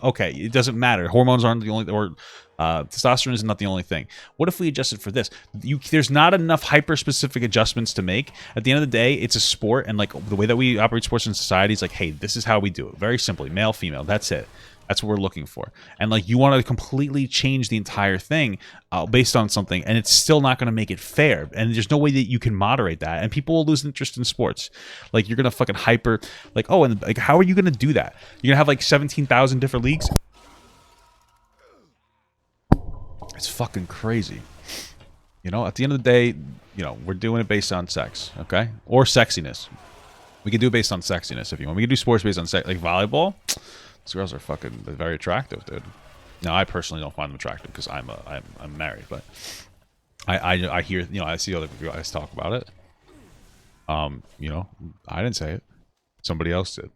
okay, it doesn't matter. Hormones aren't the only, or testosterone is not the only thing. What if we adjusted for this? There's not enough hyper-specific adjustments to make. At the end of the day, it's a sport, and like the way that we operate sports in society is like, hey, this is how we do it. Very simply, male, female. That's it. That's what we're looking for. And like you want to completely change the entire thing based on something, and it's still not going to make it fair. And there's no way that you can moderate that. And people will lose interest in sports. Like you're going to fucking hyper, like, oh, and like how are you going to do that? You're going to have like 17,000 different leagues? It's fucking crazy. You know, at the end of the day, you know, we're doing it based on sex, okay? Or sexiness. We can do it based on sexiness if you want. We can do sports based on sex, like volleyball. These girls are fucking very attractive, dude. Now, I personally don't find them attractive because I'm married, but I hear, you know, I see other guys talk about it. You know, I didn't say it. Somebody else did.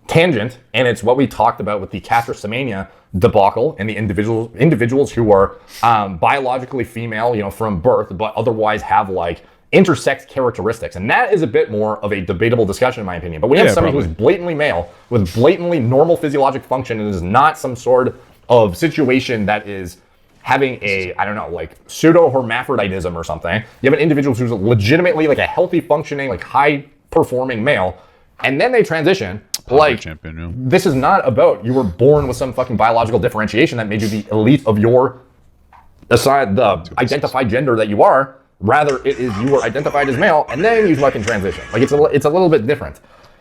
Tangent, and it's what we talked about with the Caster Semenya debacle and the individuals who are biologically female, you know, from birth, but otherwise have like intersex characteristics. And that is a bit more of a debatable discussion, in my opinion. But when you have somebody who is blatantly male with blatantly normal physiologic function and is not some sort of situation that is having a, I don't know, like pseudo-hermaphroditism or something. You have an individual who's legitimately like a healthy functioning, like high performing male, and then they transition. Like, this is not about you were born with some fucking biological differentiation that made you the elite of your identified gender that you are. Rather, it is you were identified as male and then you fucking transition. Like, it's a little bit different,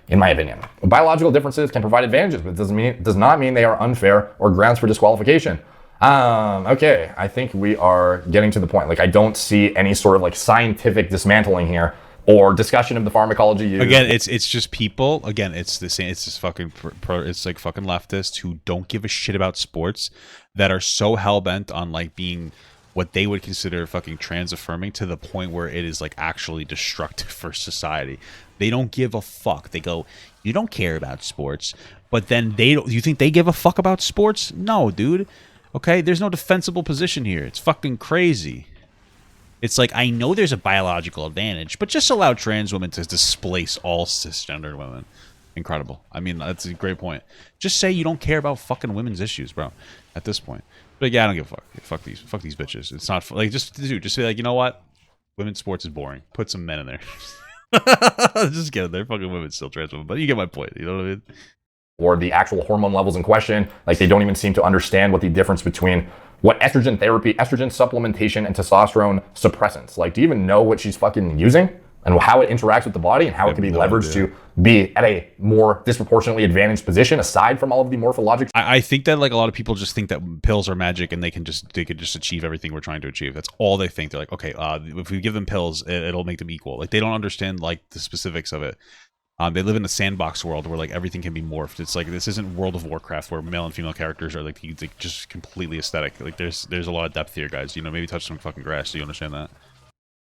in my opinion. Biological differences can provide advantages, but it does not mean they are unfair or grounds for disqualification. Okay, I think we are getting to the point. Like, I don't see any sort of like scientific dismantling here or discussion of the pharmacology used. Again, it's just people. Again, it's the same. It's just fucking it's like fucking leftists who don't give a shit about sports, that are so hell bent on like being what they would consider fucking trans affirming to the point where it is like actually destructive for society. They don't give a fuck. They go, you don't care about sports, but then they don't. You think they give a fuck about sports? No, dude. Okay, there's no defensible position here. It's fucking crazy. It's like, I know there's a biological advantage, but just allow trans women to displace all cisgender women. Incredible. I mean, that's a great point. Just say you don't care about fucking women's issues, bro, at this point. But yeah, I don't give a fuck. Fuck these bitches. It's not like, just say like, you know what? Women's sports is boring. Put some men in there. Just get it. They're fucking women, still trans women. But you get my point. You know what I mean? Or the actual hormone levels in question. Like, they don't even seem to understand what the difference between what estrogen therapy, estrogen supplementation, and testosterone suppressants. Like, do you even know what she's fucking using and how it interacts with the body and how it can be leveraged to be at a more disproportionately advantaged position aside from all of the morphologic? I think that like a lot of people just think that pills are magic and they could just achieve everything we're trying to achieve. That's all they think. They're like, okay, if we give them pills, it'll make them equal. Like, they don't understand like the specifics of it. They live in a sandbox world where like everything can be morphed. It's like, this isn't World of Warcraft where male and female characters are like just completely aesthetic. Like, there's a lot of depth here, guys. You know, maybe touch some fucking grass. Do you understand that?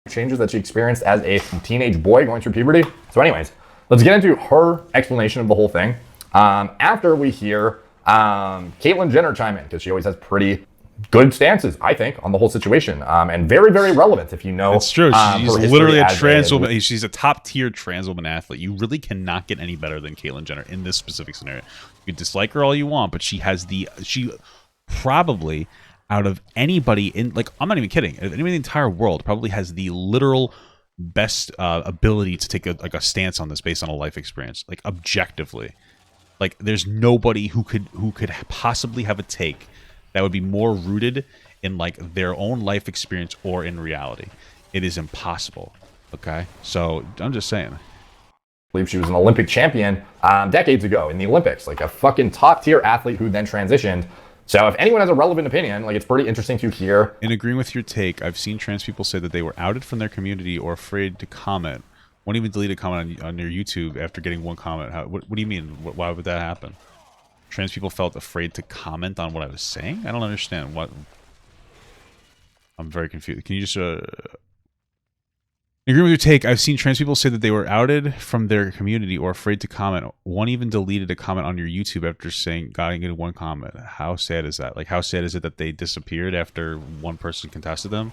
Changes that she experienced as a teenage boy going through puberty. So anyways, let's get into her explanation of the whole thing. After we hear Caitlyn Jenner chime in, because she always has pretty good stances, I think, on the whole situation, and very, very relevant if you know. It's true. She's literally a trans woman. She's a top tier trans woman athlete. You really cannot get any better than Caitlyn Jenner in this specific scenario. You can dislike her all you want, but she probably, out of anybody in, like, I'm not even kidding, anybody in the entire world probably has the literal best ability to take a stance on this based on a life experience, like objectively. Like, there's nobody who could possibly have a take that would be more rooted in like their own life experience or in reality. It is impossible. Okay, so I'm just saying. I believe she was an Olympic champion decades ago in the Olympics, like a fucking top tier athlete who then transitioned. So if anyone has a relevant opinion, like, it's pretty interesting to hear. In agreeing with your take, I've seen trans people say that they were outed from their community or afraid to comment. Won't even delete a comment on your YouTube after getting one comment. What do you mean? Why would that happen? Trans people felt afraid to comment on what I was saying? I don't understand. What? I'm very confused. Can you just... Agree with your take. I've seen trans people say that they were outed from their community or afraid to comment. One even deleted a comment on your YouTube after getting one comment. How sad is that? Like, how sad is it that they disappeared after one person contested them?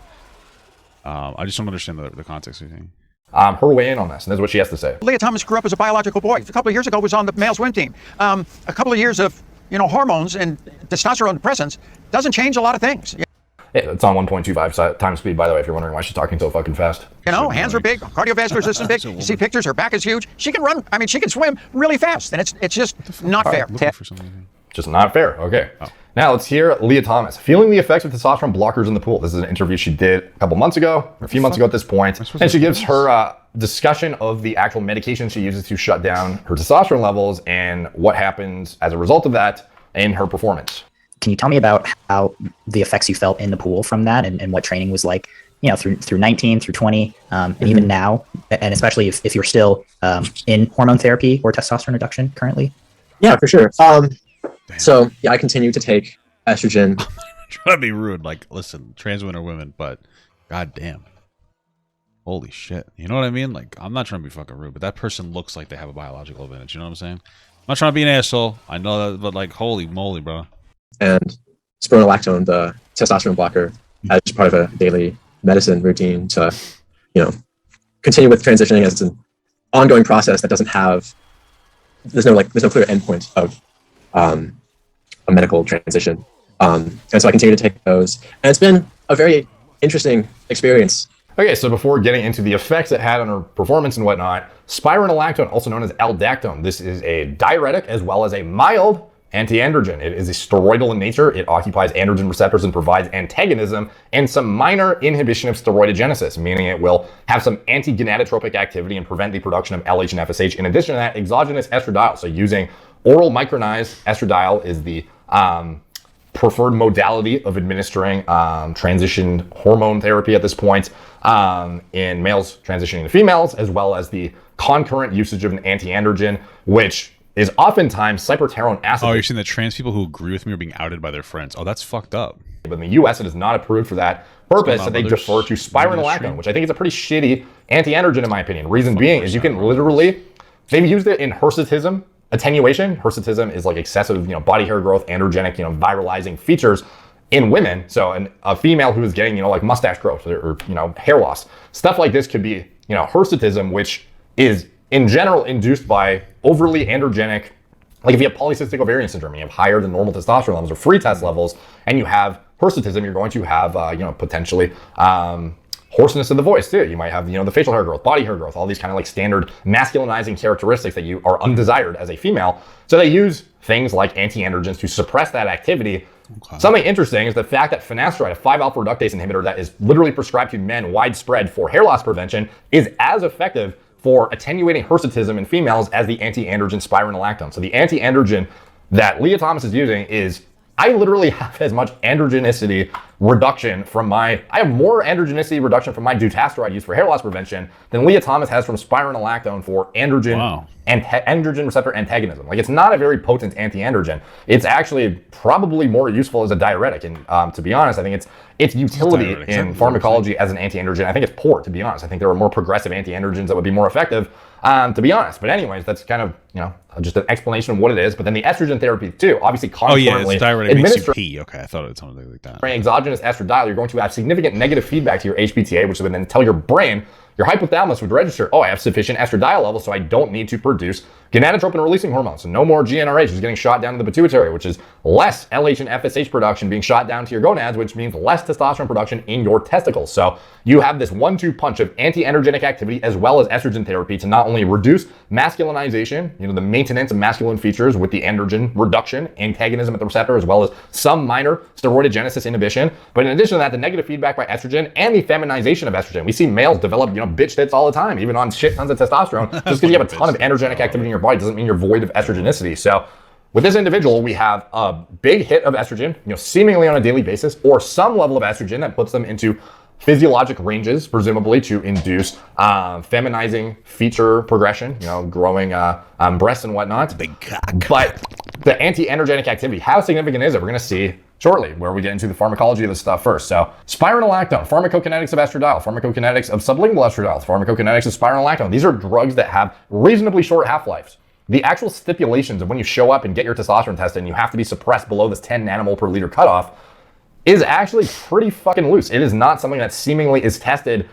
I just don't understand the context of anything. Her way in on this, and this is what she has to say. Leah Thomas grew up as a biological boy. A couple of years ago was on the male swim team. A couple of years of, hormones and testosterone depressants doesn't change a lot of things. Yeah, it's on 1.25 times speed, by the way, if you're wondering why she's talking so fucking fast. Hands are big, cardiovascular system big. You see pictures, her back is huge. She can run, she can swim really fast, and it's just not fair. Just not fair, okay. Oh. Now let's hear Leah Thomas feeling the effects of testosterone blockers in the pool. This is an interview she did a couple months ago, or a few months ago at this point, and she gives her discussion of the actual medication she uses to shut down her testosterone levels and what happens as a result of that in her performance. Can you tell me about how the effects you felt in the pool from that, and what training was like, through 19, through 20, and even now, and especially if you're still in hormone therapy or testosterone reduction currently? Yeah, for sure. So yeah, I continue to take estrogen. Trying to be rude, like, listen, trans women are women, but goddamn, holy shit, you know what I mean? Like, I'm not trying to be fucking rude, but that person looks like they have a biological advantage. You know what I'm saying? I'm not trying to be an asshole. I know that, but like, holy moly, bro. And spironolactone, the testosterone blocker, as part of a daily medicine routine to, continue with transitioning as an ongoing process that doesn't have, there's no clear endpoint of a medical transition. And so I continue to take those, and it's been a very interesting experience. Okay, so before getting into the effects it had on her performance and whatnot, spironolactone, also known as aldactone, this is a diuretic as well as a mild antiandrogen. It is a steroidal in nature. It occupies androgen receptors and provides antagonism and some minor inhibition of steroidogenesis, meaning it will have some anti-gonadotropic activity and prevent the production of LH and FSH. In addition to that, exogenous estradiol. So using oral micronized estradiol is the preferred modality of administering transition hormone therapy at this point in males transitioning to females, as well as the concurrent usage of an antiandrogen, which is oftentimes cyperterone acetate. Oh, you're saying that trans people who agree with me are being outed by their friends. Oh, that's fucked up. But in the US, it is not approved for that purpose, so they defer to spironolactone, which I think is a pretty shitty antiandrogen in my opinion. Reason being is you can literally, they've used it in hirsutism attenuation. Hirsutism is like excessive, body hair growth, androgenic, viralizing features in women. So a female who is getting, like mustache growth or hair loss, stuff like this could be, hirsutism, which is in general induced by overly androgenic, like if you have polycystic ovarian syndrome, you have higher than normal testosterone levels or free test levels, and you have hirsutism, you're going to have, potentially hoarseness of the voice too. You might have, the facial hair growth, body hair growth, all these kind of like standard masculinizing characteristics that you are undesired as a female. So they use things like antiandrogens to suppress that activity. Okay. Something interesting is the fact that finasteride, a 5-alpha reductase inhibitor that is literally prescribed to men widespread for hair loss prevention, is as effective for attenuating hirsutism in females as the anti-androgen spironolactone. So the anti-androgen that Leah Thomas is using is, I literally have as much androgenicity reduction from I have more androgenicity reduction from my dutasteride used for hair loss prevention than Leah Thomas has from spironolactone for androgen and androgen receptor antagonism. Like, it's not a very potent anti-androgen. It's actually probably more useful as a diuretic. And to be honest, I think its utility in pharmacology as an anti-androgen, I think it's poor, to be honest. I think there are more progressive anti-androgens that would be more effective, to be honest. But anyways, that's kind of, just an explanation of what it is. But then the estrogen therapy too, obviously concurrently. It's diuretic makes you pee. Okay, I thought it sounded like that. Exogenous estradiol, you're going to have significant negative feedback to your HPTA, which would then tell your brain, your hypothalamus would register, I have sufficient estradiol levels, so I don't need to produce gonadotropin releasing hormones. So no more GnRH is getting shot down to the pituitary, which is less LH and FSH production being shot down to your gonads, which means less testosterone production in your testicles. So you have this 1-2 punch of anti-androgenic activity as well as estrogen therapy to not only reduce masculinization, the maintenance of masculine features with the androgen reduction, antagonism at the receptor, as well as some minor steroidogenesis inhibition. But in addition to that, the negative feedback by estrogen and the feminization of estrogen. We see males develop, bitch tits all the time, even on shit tons of testosterone. Just because you have a ton of androgenic activity in your body doesn't mean you're void of estrogenicity. So with this individual, we have a big hit of estrogen, seemingly on a daily basis, or some level of estrogen that puts them into physiologic ranges, presumably to induce feminizing feature progression, growing breasts and whatnot. Big cock. But the anti-androgenic activity, how significant is it? We're going to see shortly, where we get into the pharmacology of this stuff first. So spironolactone, pharmacokinetics of estradiol, pharmacokinetics of sublingual estradiol, pharmacokinetics of spironolactone. These are drugs that have reasonably short half-lives. The actual stipulations of when you show up and get your testosterone tested and you have to be suppressed below this 10 nanomole per liter cutoff is actually pretty fucking loose. It is not something that seemingly is tested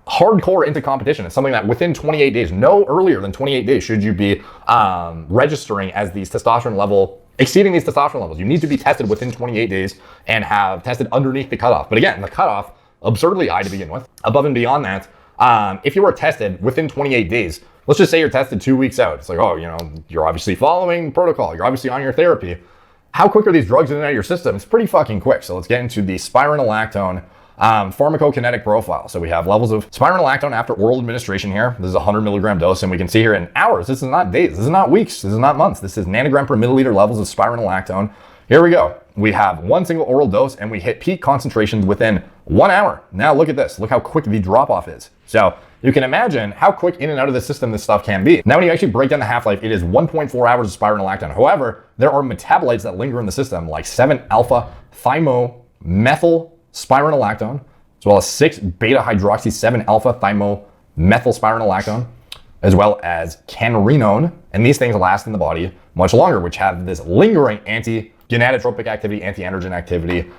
hardcore into competition. It's something that within 28 days, no earlier than 28 days, should you be registering as these testosterone level, exceeding these testosterone levels. You need to be tested within 28 days and have tested underneath the cutoff. But again, the cutoff, absurdly high to begin with. Above and beyond that, if you were tested within 28 days, let's just say you're tested 2 weeks out. It's like, you're obviously following protocol. You're obviously on your therapy. How quick are these drugs in and out of your system? It's pretty fucking quick. So let's get into the spironolactone pharmacokinetic profile. So we have levels of spironolactone after oral administration here. This is a 100 milligram dose, and we can see here in hours. This is not days. This is not weeks. This is not months. This is nanogram per milliliter levels of spironolactone. Here we go. We have one single oral dose, and we hit peak concentrations within 1 hour. Now look at this. Look how quick the drop-off is. So you can imagine how quick in and out of the system this stuff can be. Now when you actually break down the half-life, it is 1.4 hours of spironolactone. However, there are metabolites that linger in the system, like 7-alpha thymmethyl spironolactone, as well as 6-beta-hydroxy 7-alpha thymmethyl spironolactone, as well as canrenone. And these things last in the body much longer, which have this lingering anti-gonadotropic activity, anti-androgen activity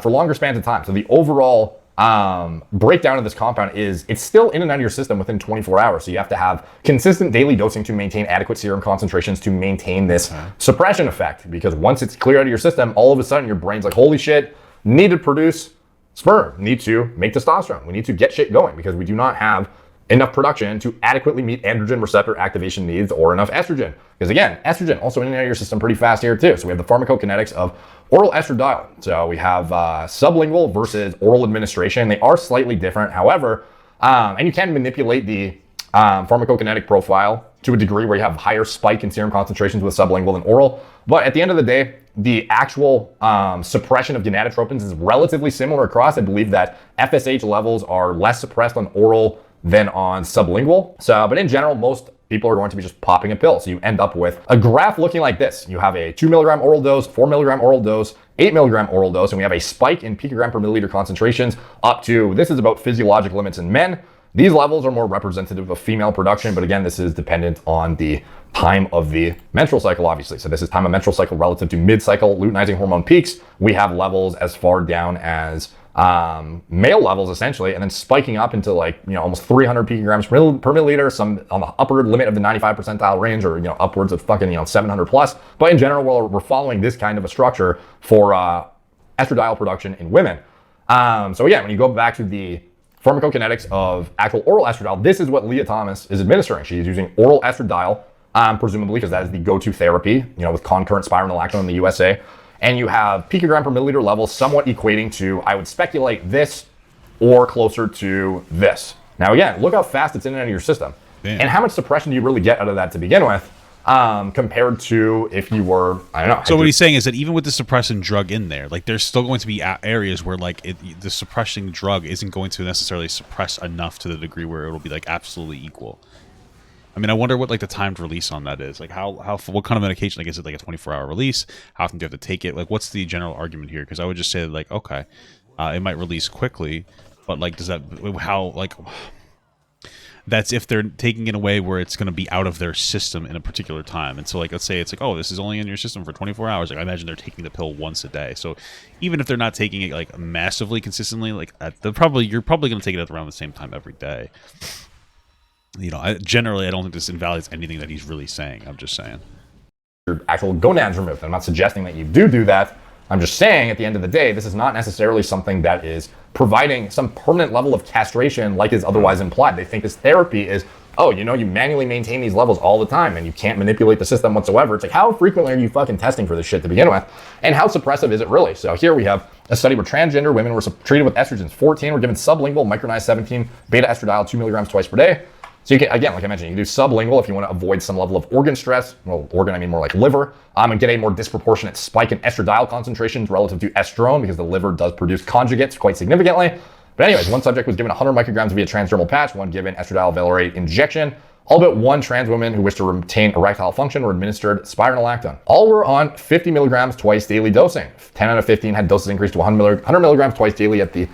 for longer spans of time. So the overall breakdown of this compound is it's still in and out of your system within 24 hours. So you have to have consistent daily dosing to maintain adequate serum concentrations to maintain this suppression effect. Because once it's clear out of your system, all of a sudden your brain's like, holy shit, need to produce sperm, need to make testosterone. We need to get shit going because we do not have enough production to adequately meet androgen receptor activation needs or enough estrogen. Because again, estrogen also in and out of your system pretty fast here too. So we have the pharmacokinetics of oral estradiol. So we have sublingual versus oral administration. They are slightly different. However, and you can manipulate the pharmacokinetic profile to a degree where you have higher spike in serum concentrations with sublingual than oral. But at the end of the day, the actual suppression of gonadotropins is relatively similar across. I believe that FSH levels are less suppressed on oral than on sublingual. So, but in general, most people are going to be just popping a pill. So you end up with a graph looking like this. You have a 2 milligram oral dose, 4 milligram oral dose, 8 milligram oral dose, and we have a spike in picogram per milliliter concentrations up to, this is about physiologic limits in men. These levels are more representative of female production, but again, this is dependent on the time of the menstrual cycle, obviously. So this is time of menstrual cycle relative to mid-cycle luteinizing hormone peaks. We have levels as far down as male levels essentially, and then spiking up into like, almost 300 picograms per milliliter, some on the upper limit of the 95 percentile range, or, upwards of fucking, 700 plus. But in general, we're following this kind of a structure for estradiol production in women. So again, when you go back to the pharmacokinetics of actual oral estradiol, this is what Leah Thomas is administering. She's using oral estradiol, presumably because that is the go-to therapy, with concurrent spironolactone in the USA. And you have picogram per milliliter levels somewhat equating to, I would speculate, this or closer to this. Now again, look how fast it's in and out of your system. Damn. And how much suppression do you really get out of that to begin with, compared to if you were, I don't know. So what he's saying is that even with the suppressant drug in there, like there's still going to be areas where like the suppressing drug isn't going to necessarily suppress enough to the degree where it'll be like absolutely equal. I mean, I wonder what like the timed release on that is. Like what kind of medication? Like, is it like a 24-hour release? How often do you have to take it? Like, what's the general argument here? Because I would just say like, okay, it might release quickly, but like, does that that's if they're taking it away where it's going to be out of their system in a particular time. And so like, let's say it's like, oh, this is only in your system for 24 hours. Like I imagine they're taking the pill once a day. So even if they're not taking it like massively consistently, like you're probably going to take it at around the same time every day. Generally, I don't think this invalidates anything that he's really saying. I'm just saying. Your actual gonads removed. I'm not suggesting that you do that. I'm just saying at the end of the day, this is not necessarily something that is providing some permanent level of castration like is otherwise implied. They think this therapy is, you manually maintain these levels all the time and you can't manipulate the system whatsoever. It's like, how frequently are you fucking testing for this shit to begin with? And how suppressive is it really? So here we have a study where transgender women were treated with estrogens 14, were given sublingual micronized 17 beta estradiol 2 milligrams twice per day. So you can, again, like I mentioned, you can do sublingual if you want to avoid some level of organ stress. Well, organ, I mean more like liver, and get a more disproportionate spike in estradiol concentrations relative to estrone because the liver does produce conjugates quite significantly. But anyways, one subject was given 100 micrograms via transdermal patch, one given estradiol valerate injection. All but one trans woman who wished to retain erectile function were administered spironolactone. All were on 50 milligrams twice daily dosing. 10 out of 15 had doses increased to 100 milligrams twice daily at the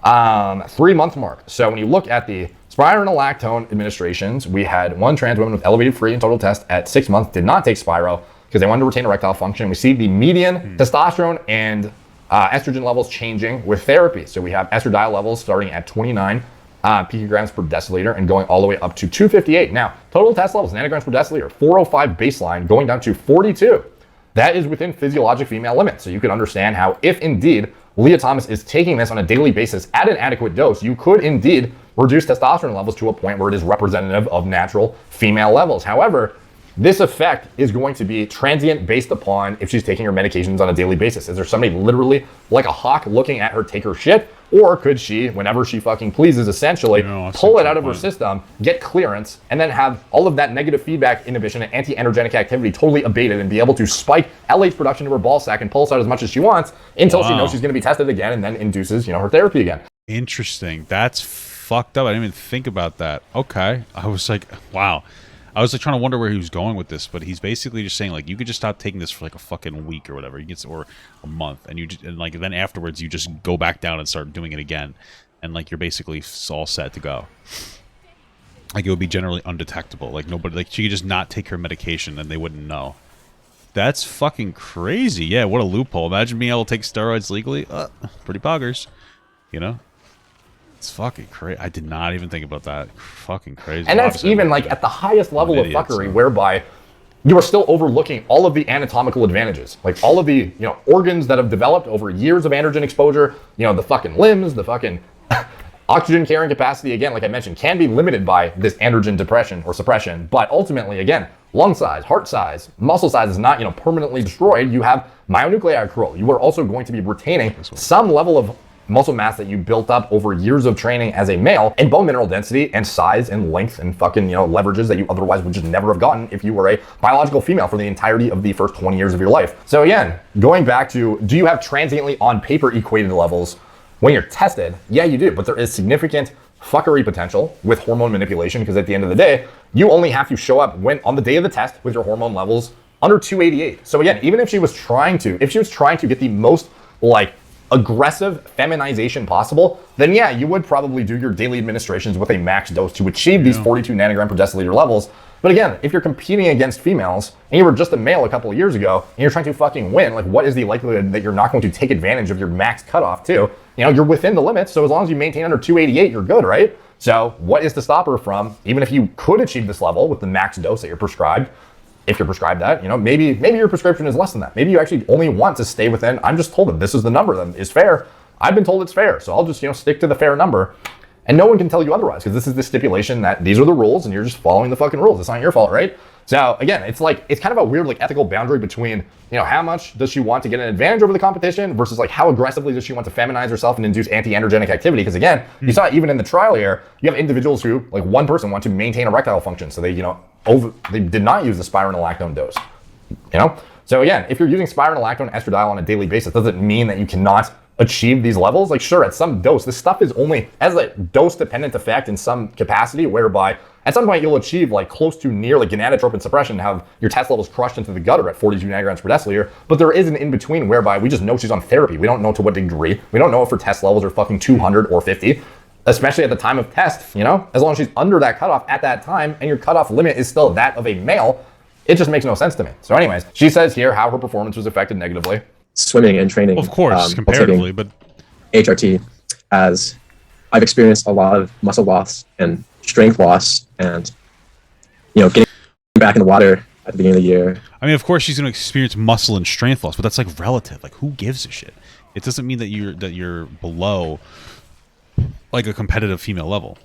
3-month mark. So when you look at the spironolactone administrations, we had one trans woman with elevated free and total test at 6 months, did not take spiro because they wanted to retain erectile function. We see the median testosterone and estrogen levels changing with therapy. So we have estradiol levels starting at 29 picograms per deciliter and going all the way up to 258. Now, total test levels, nanograms per deciliter, 405 baseline, going down to 42. That is within physiologic female limits. So you can understand how, if indeed Leah Thomas is taking this on a daily basis at an adequate dose, you could indeed reduce testosterone levels to a point where it is representative of natural female levels. However, this effect is going to be transient based upon if she's taking her medications on a daily basis. Is there somebody literally like a hawk looking at her take her shit? Or could she, whenever she fucking pleases, essentially pull it out of her system, get clearance, and then have all of that negative feedback inhibition and anti-androgenic activity totally abated and be able to spike LH production to her ball sack and pulse out as much as she wants until she knows she's going to be tested again and then induces, her therapy again. Interesting. That's fucked up. I didn't even think about that. Okay. I was like, wow. I was like trying to wonder where he was going with this, but he's basically just saying like you could just stop taking this for like a fucking week or whatever, or a month, and then afterwards you just go back down and start doing it again, and like you're basically all set to go. Like it would be generally undetectable. Like nobody, like she could just not take her medication and they wouldn't know. That's fucking crazy. Yeah, what a loophole. Imagine being able to take steroids legally. Pretty poggers, It's fucking crazy. I did not even think about that. Fucking crazy. And that's even like at the highest level of fuckery, whereby you are still overlooking all of the anatomical advantages, like all of the organs that have developed over years of androgen exposure. The fucking limbs, the fucking oxygen carrying capacity, again, like I mentioned, can be limited by this androgen depression or suppression. But ultimately, again, lung size, heart size, muscle size is not permanently destroyed. You have myonuclei accrual. You are also going to be retaining some level of muscle mass that you built up over years of training as a male, and bone mineral density and size and length and fucking leverages that you otherwise would just never have gotten if you were a biological female for the entirety of the first 20 years of your life. So again, going back to, do you have transiently on paper equated levels when you're tested? Yeah, you do, but there is significant fuckery potential with hormone manipulation, because at the end of the day, you only have to show up on the day of the test with your hormone levels under 288. So again, even if she was trying to get the most aggressive feminization possible, then yeah, you would probably do your daily administrations with a max dose to achieve these 42 nanogram per deciliter levels. But again, if you're competing against females and you were just a male a couple of years ago and you're trying to fucking win, what is the likelihood that you're not going to take advantage of your max cutoff too? You're within the limits, so as long as you maintain under 288, you're good, right? So what is to stop her from, even if you could achieve this level with the max dose that you're prescribed, if you're prescribed that, maybe your prescription is less than that. Maybe you actually only want to stay within, I'm just told that this is the number that is fair. I've been told it's fair, so I'll just, stick to the fair number. And no one can tell you otherwise, because this is the stipulation that these are the rules and you're just following the fucking rules. It's not your fault, right? So again, it's kind of a weird ethical boundary between, how much does she want to get an advantage over the competition versus how aggressively does she want to feminize herself and induce anti-androgenic activity? Because again, you saw even in the trial here, you have individuals who, one person want to maintain erectile function. So they, they did not use the spironolactone dose, So again, if you're using spironolactone estradiol on a daily basis, doesn't mean that you cannot achieve these levels. Sure, at some dose, this stuff is only has a dose dependent effect in some capacity, whereby at some point you'll achieve close to near gonadotropin suppression, have your test levels crushed into the gutter at 42 nanograms per deciliter. But there is an in between whereby we just know she's on therapy. We don't know to what degree. We don't know if her test levels are fucking 200 or 50. Especially at the time of test, as long as she's under that cutoff at that time and your cutoff limit is still that of a male, it just makes no sense to me. So anyways, she says here how her performance was affected negatively. Swimming and training, of course, comparatively, but HRT, as I've experienced a lot of muscle loss and strength loss, and getting back in the water at the beginning of the year. I mean, of course, she's going to experience muscle and strength loss, but that's relative. Who gives a shit? It doesn't mean that you're below a competitive female level.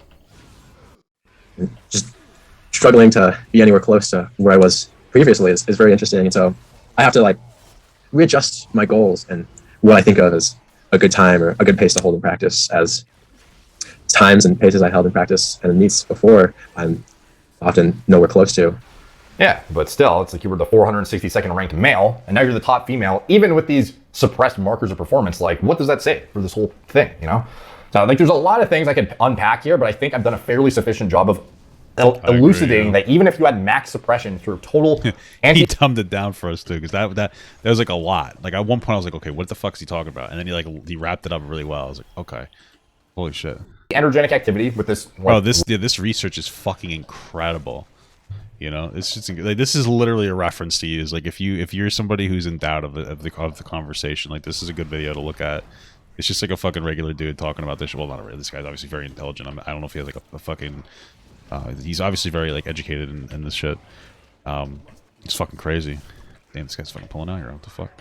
Just struggling to be anywhere close to where I was previously is very interesting, and so I have to readjust my goals and what I think of as a good time or a good pace to hold in practice, as times and paces I held in practice and in meets before I'm often nowhere close to. Yeah, but still, it's you were the 462nd ranked male, and now you're the top female, even with these suppressed markers of performance. What does that say for this whole thing, So there's a lot of things I could unpack here, but I think I've done a fairly sufficient job of elucidating that even if you had max suppression through total he dumbed it down for us too, because that was a lot. At one point I was okay, what the fuck is he talking about? And then he wrapped it up really well. I was okay, holy shit. Androgenic activity with this. This research is fucking incredible. It's just this is literally a reference to use. If you're somebody who's in doubt of the conversation, this is a good video to look at. It's just a fucking regular dude talking about this. Well, not really. This guy's obviously very intelligent. I don't know if he has a fucking. He's obviously very educated in this shit. It's fucking crazy. Damn, this guy's fucking pulling out here. What the fuck?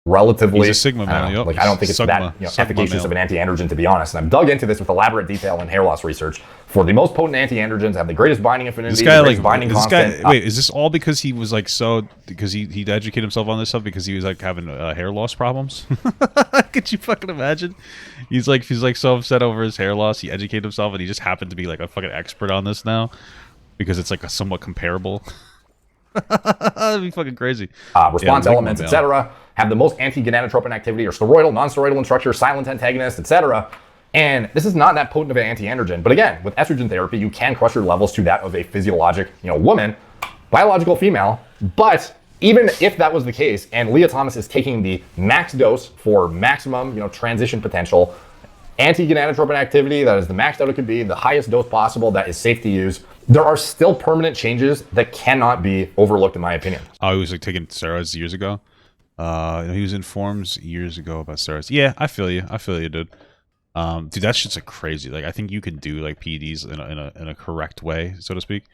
Relatively, he's a Sigma man. I don't think it's that efficacious of an anti-androgen, to be honest. And I've dug into this with elaborate detail in hair loss research. For the most potent anti-androgens, have the greatest binding affinity, this guy, the greatest binding constant. Wait, is this all because he was because he educated himself on this stuff because he was having hair loss problems? Could you fucking imagine? He's so upset over his hair loss. He educated himself and he just happened to be a fucking expert on this now because it's a somewhat comparable. That'd be fucking crazy. Response elements, etc., have the most anti-gonadotropin activity, or steroidal, non-steroidal in structure, silent antagonist, etc. And this is not that potent of an anti-androgen. But again, with estrogen therapy, you can crush your levels to that of a physiologic, woman, biological female. But even if that was the case, and Leah Thomas is taking the max dose for maximum, transition potential, anti-gonadotropin activity, that is the max that it could be, the highest dose possible that is safe to use, there are still permanent changes that cannot be overlooked, in my opinion. Oh, he was taking steroids years ago. He was in forums years ago about steroids. Yeah, I feel you, dude. Dude, that shit's like crazy. Like I think you can do like PEDs in a correct way, so to speak,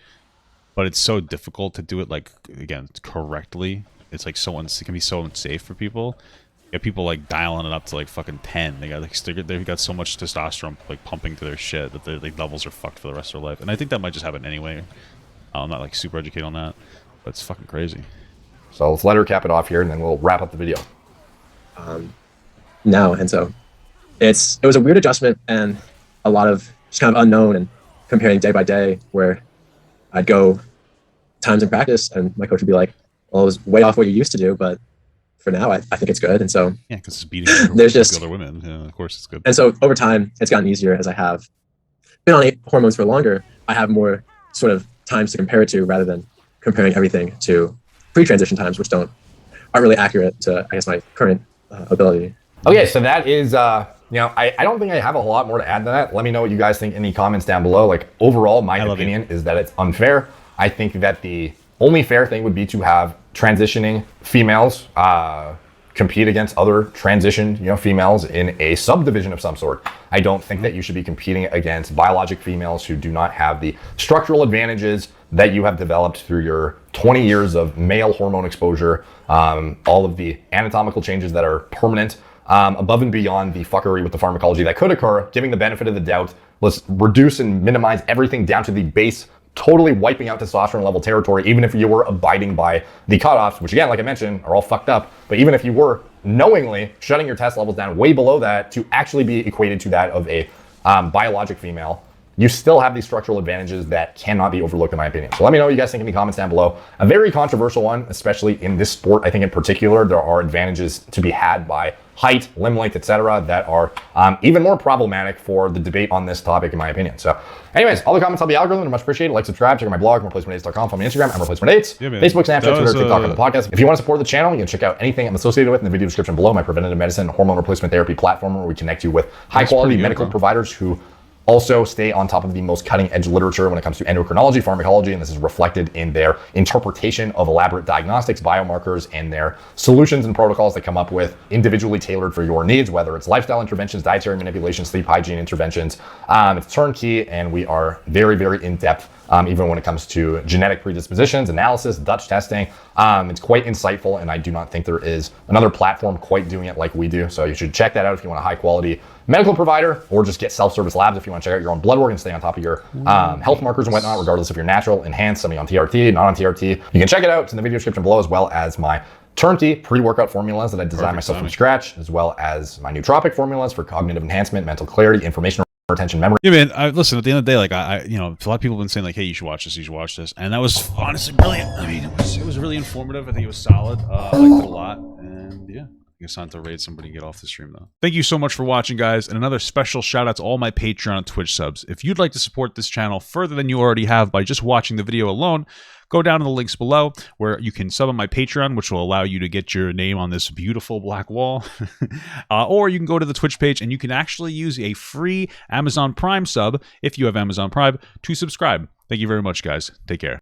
but it's so difficult to do it like again correctly. It's like it can be so unsafe for people. You have people like dialing it up to like fucking 10. They got like they've got so much testosterone like pumping to their shit that their like levels are fucked for the rest of their life. And I think that might just happen anyway. I'm not like super educated on that, but it's fucking crazy. So let's let her cap it off here, and then we'll wrap up the video. And so it was a weird adjustment and a lot of just kind of unknown and comparing day by day, where I'd go times in practice and my coach would be like, well, it was way off what you used to do, but for now I think it's good. And so yeah, because it's beating there's just other women. Yeah, of course it's good. And so over time it's gotten easier as I have been on hormones for longer. I have more sort of times to compare it to rather than comparing everything to pre-transition times, which aren't really accurate to, I guess, my current ability. Okay, so that is, I don't think I have a whole lot more to add to that. Let me know what you guys think in the comments down below. Like, overall, my opinion is that it's unfair. I think that the only fair thing would be to have transitioning females compete against other transitioned, females in a subdivision of some sort. I don't think that you should be competing against biologic females who do not have the structural advantages that you have developed through your 20 years of male hormone exposure, all of the anatomical changes that are permanent, above and beyond the fuckery with the pharmacology that could occur, giving the benefit of the doubt. Let's reduce and minimize everything down to the base, totally wiping out testosterone level territory, even if you were abiding by the cutoffs, which again, like I mentioned, are all fucked up. But even if you were knowingly shutting your test levels down way below that to actually be equated to that of a biologic female, you still have these structural advantages that cannot be overlooked, in my opinion. So let me know what you guys think in the comments down below. A very controversial one, especially in this sport. I think in particular, there are advantages to be had by height, limb length, etc., that are even more problematic for the debate on this topic, in my opinion. So anyways, all the comments on the algorithm are much appreciated. Like, subscribe, check out my blog, moreplacement8s.com, follow me on Instagram, @moreplacement8s, Facebook, Snapchat, Twitter, TikTok, and the podcast. If you want to support the channel, you can check out anything I'm associated with in the video description below, my preventative medicine, hormone replacement therapy platform, where we connect you with high quality medical providers who also stay on top of the most cutting edge literature when it comes to endocrinology, pharmacology, and this is reflected in their interpretation of elaborate diagnostics, biomarkers, and their solutions and protocols that come up with individually tailored for your needs, whether it's lifestyle interventions, dietary manipulation, sleep hygiene interventions. It's turnkey, and we are very, very in-depth, even when it comes to genetic predispositions, analysis, Dutch testing. It's quite insightful, and I do not think there is another platform quite doing it like we do. So you should check that out if you want a high quality medical provider, or just get self-service labs if you want to check out your own blood work and stay on top of your health markers and whatnot, regardless if you're natural, enhanced, somebody on TRT, not on TRT. You can check it out. It's in the video description below, as well as my turnkey pre-workout formulas that I designed myself from scratch, as well as my nootropic formulas for cognitive enhancement, mental clarity, information retention, memory. Yeah, man. Listen, at the end of the day, like a lot of people have been saying like, hey, you should watch this, and that was honestly brilliant. I mean, it was really informative. I think it was solid. I liked it a lot, and yeah. It's time to raid somebody and get off the stream, though. Thank you so much for watching, guys, and another special shout out to all my Patreon and Twitch subs. If you'd like to support this channel further than you already have by just watching the video alone, go down to the links below where you can sub on my Patreon, which will allow you to get your name on this beautiful black wall. Or you can go to the Twitch page and you can actually use a free Amazon Prime sub, if you have Amazon Prime, to subscribe. Thank you very much, guys. Take care.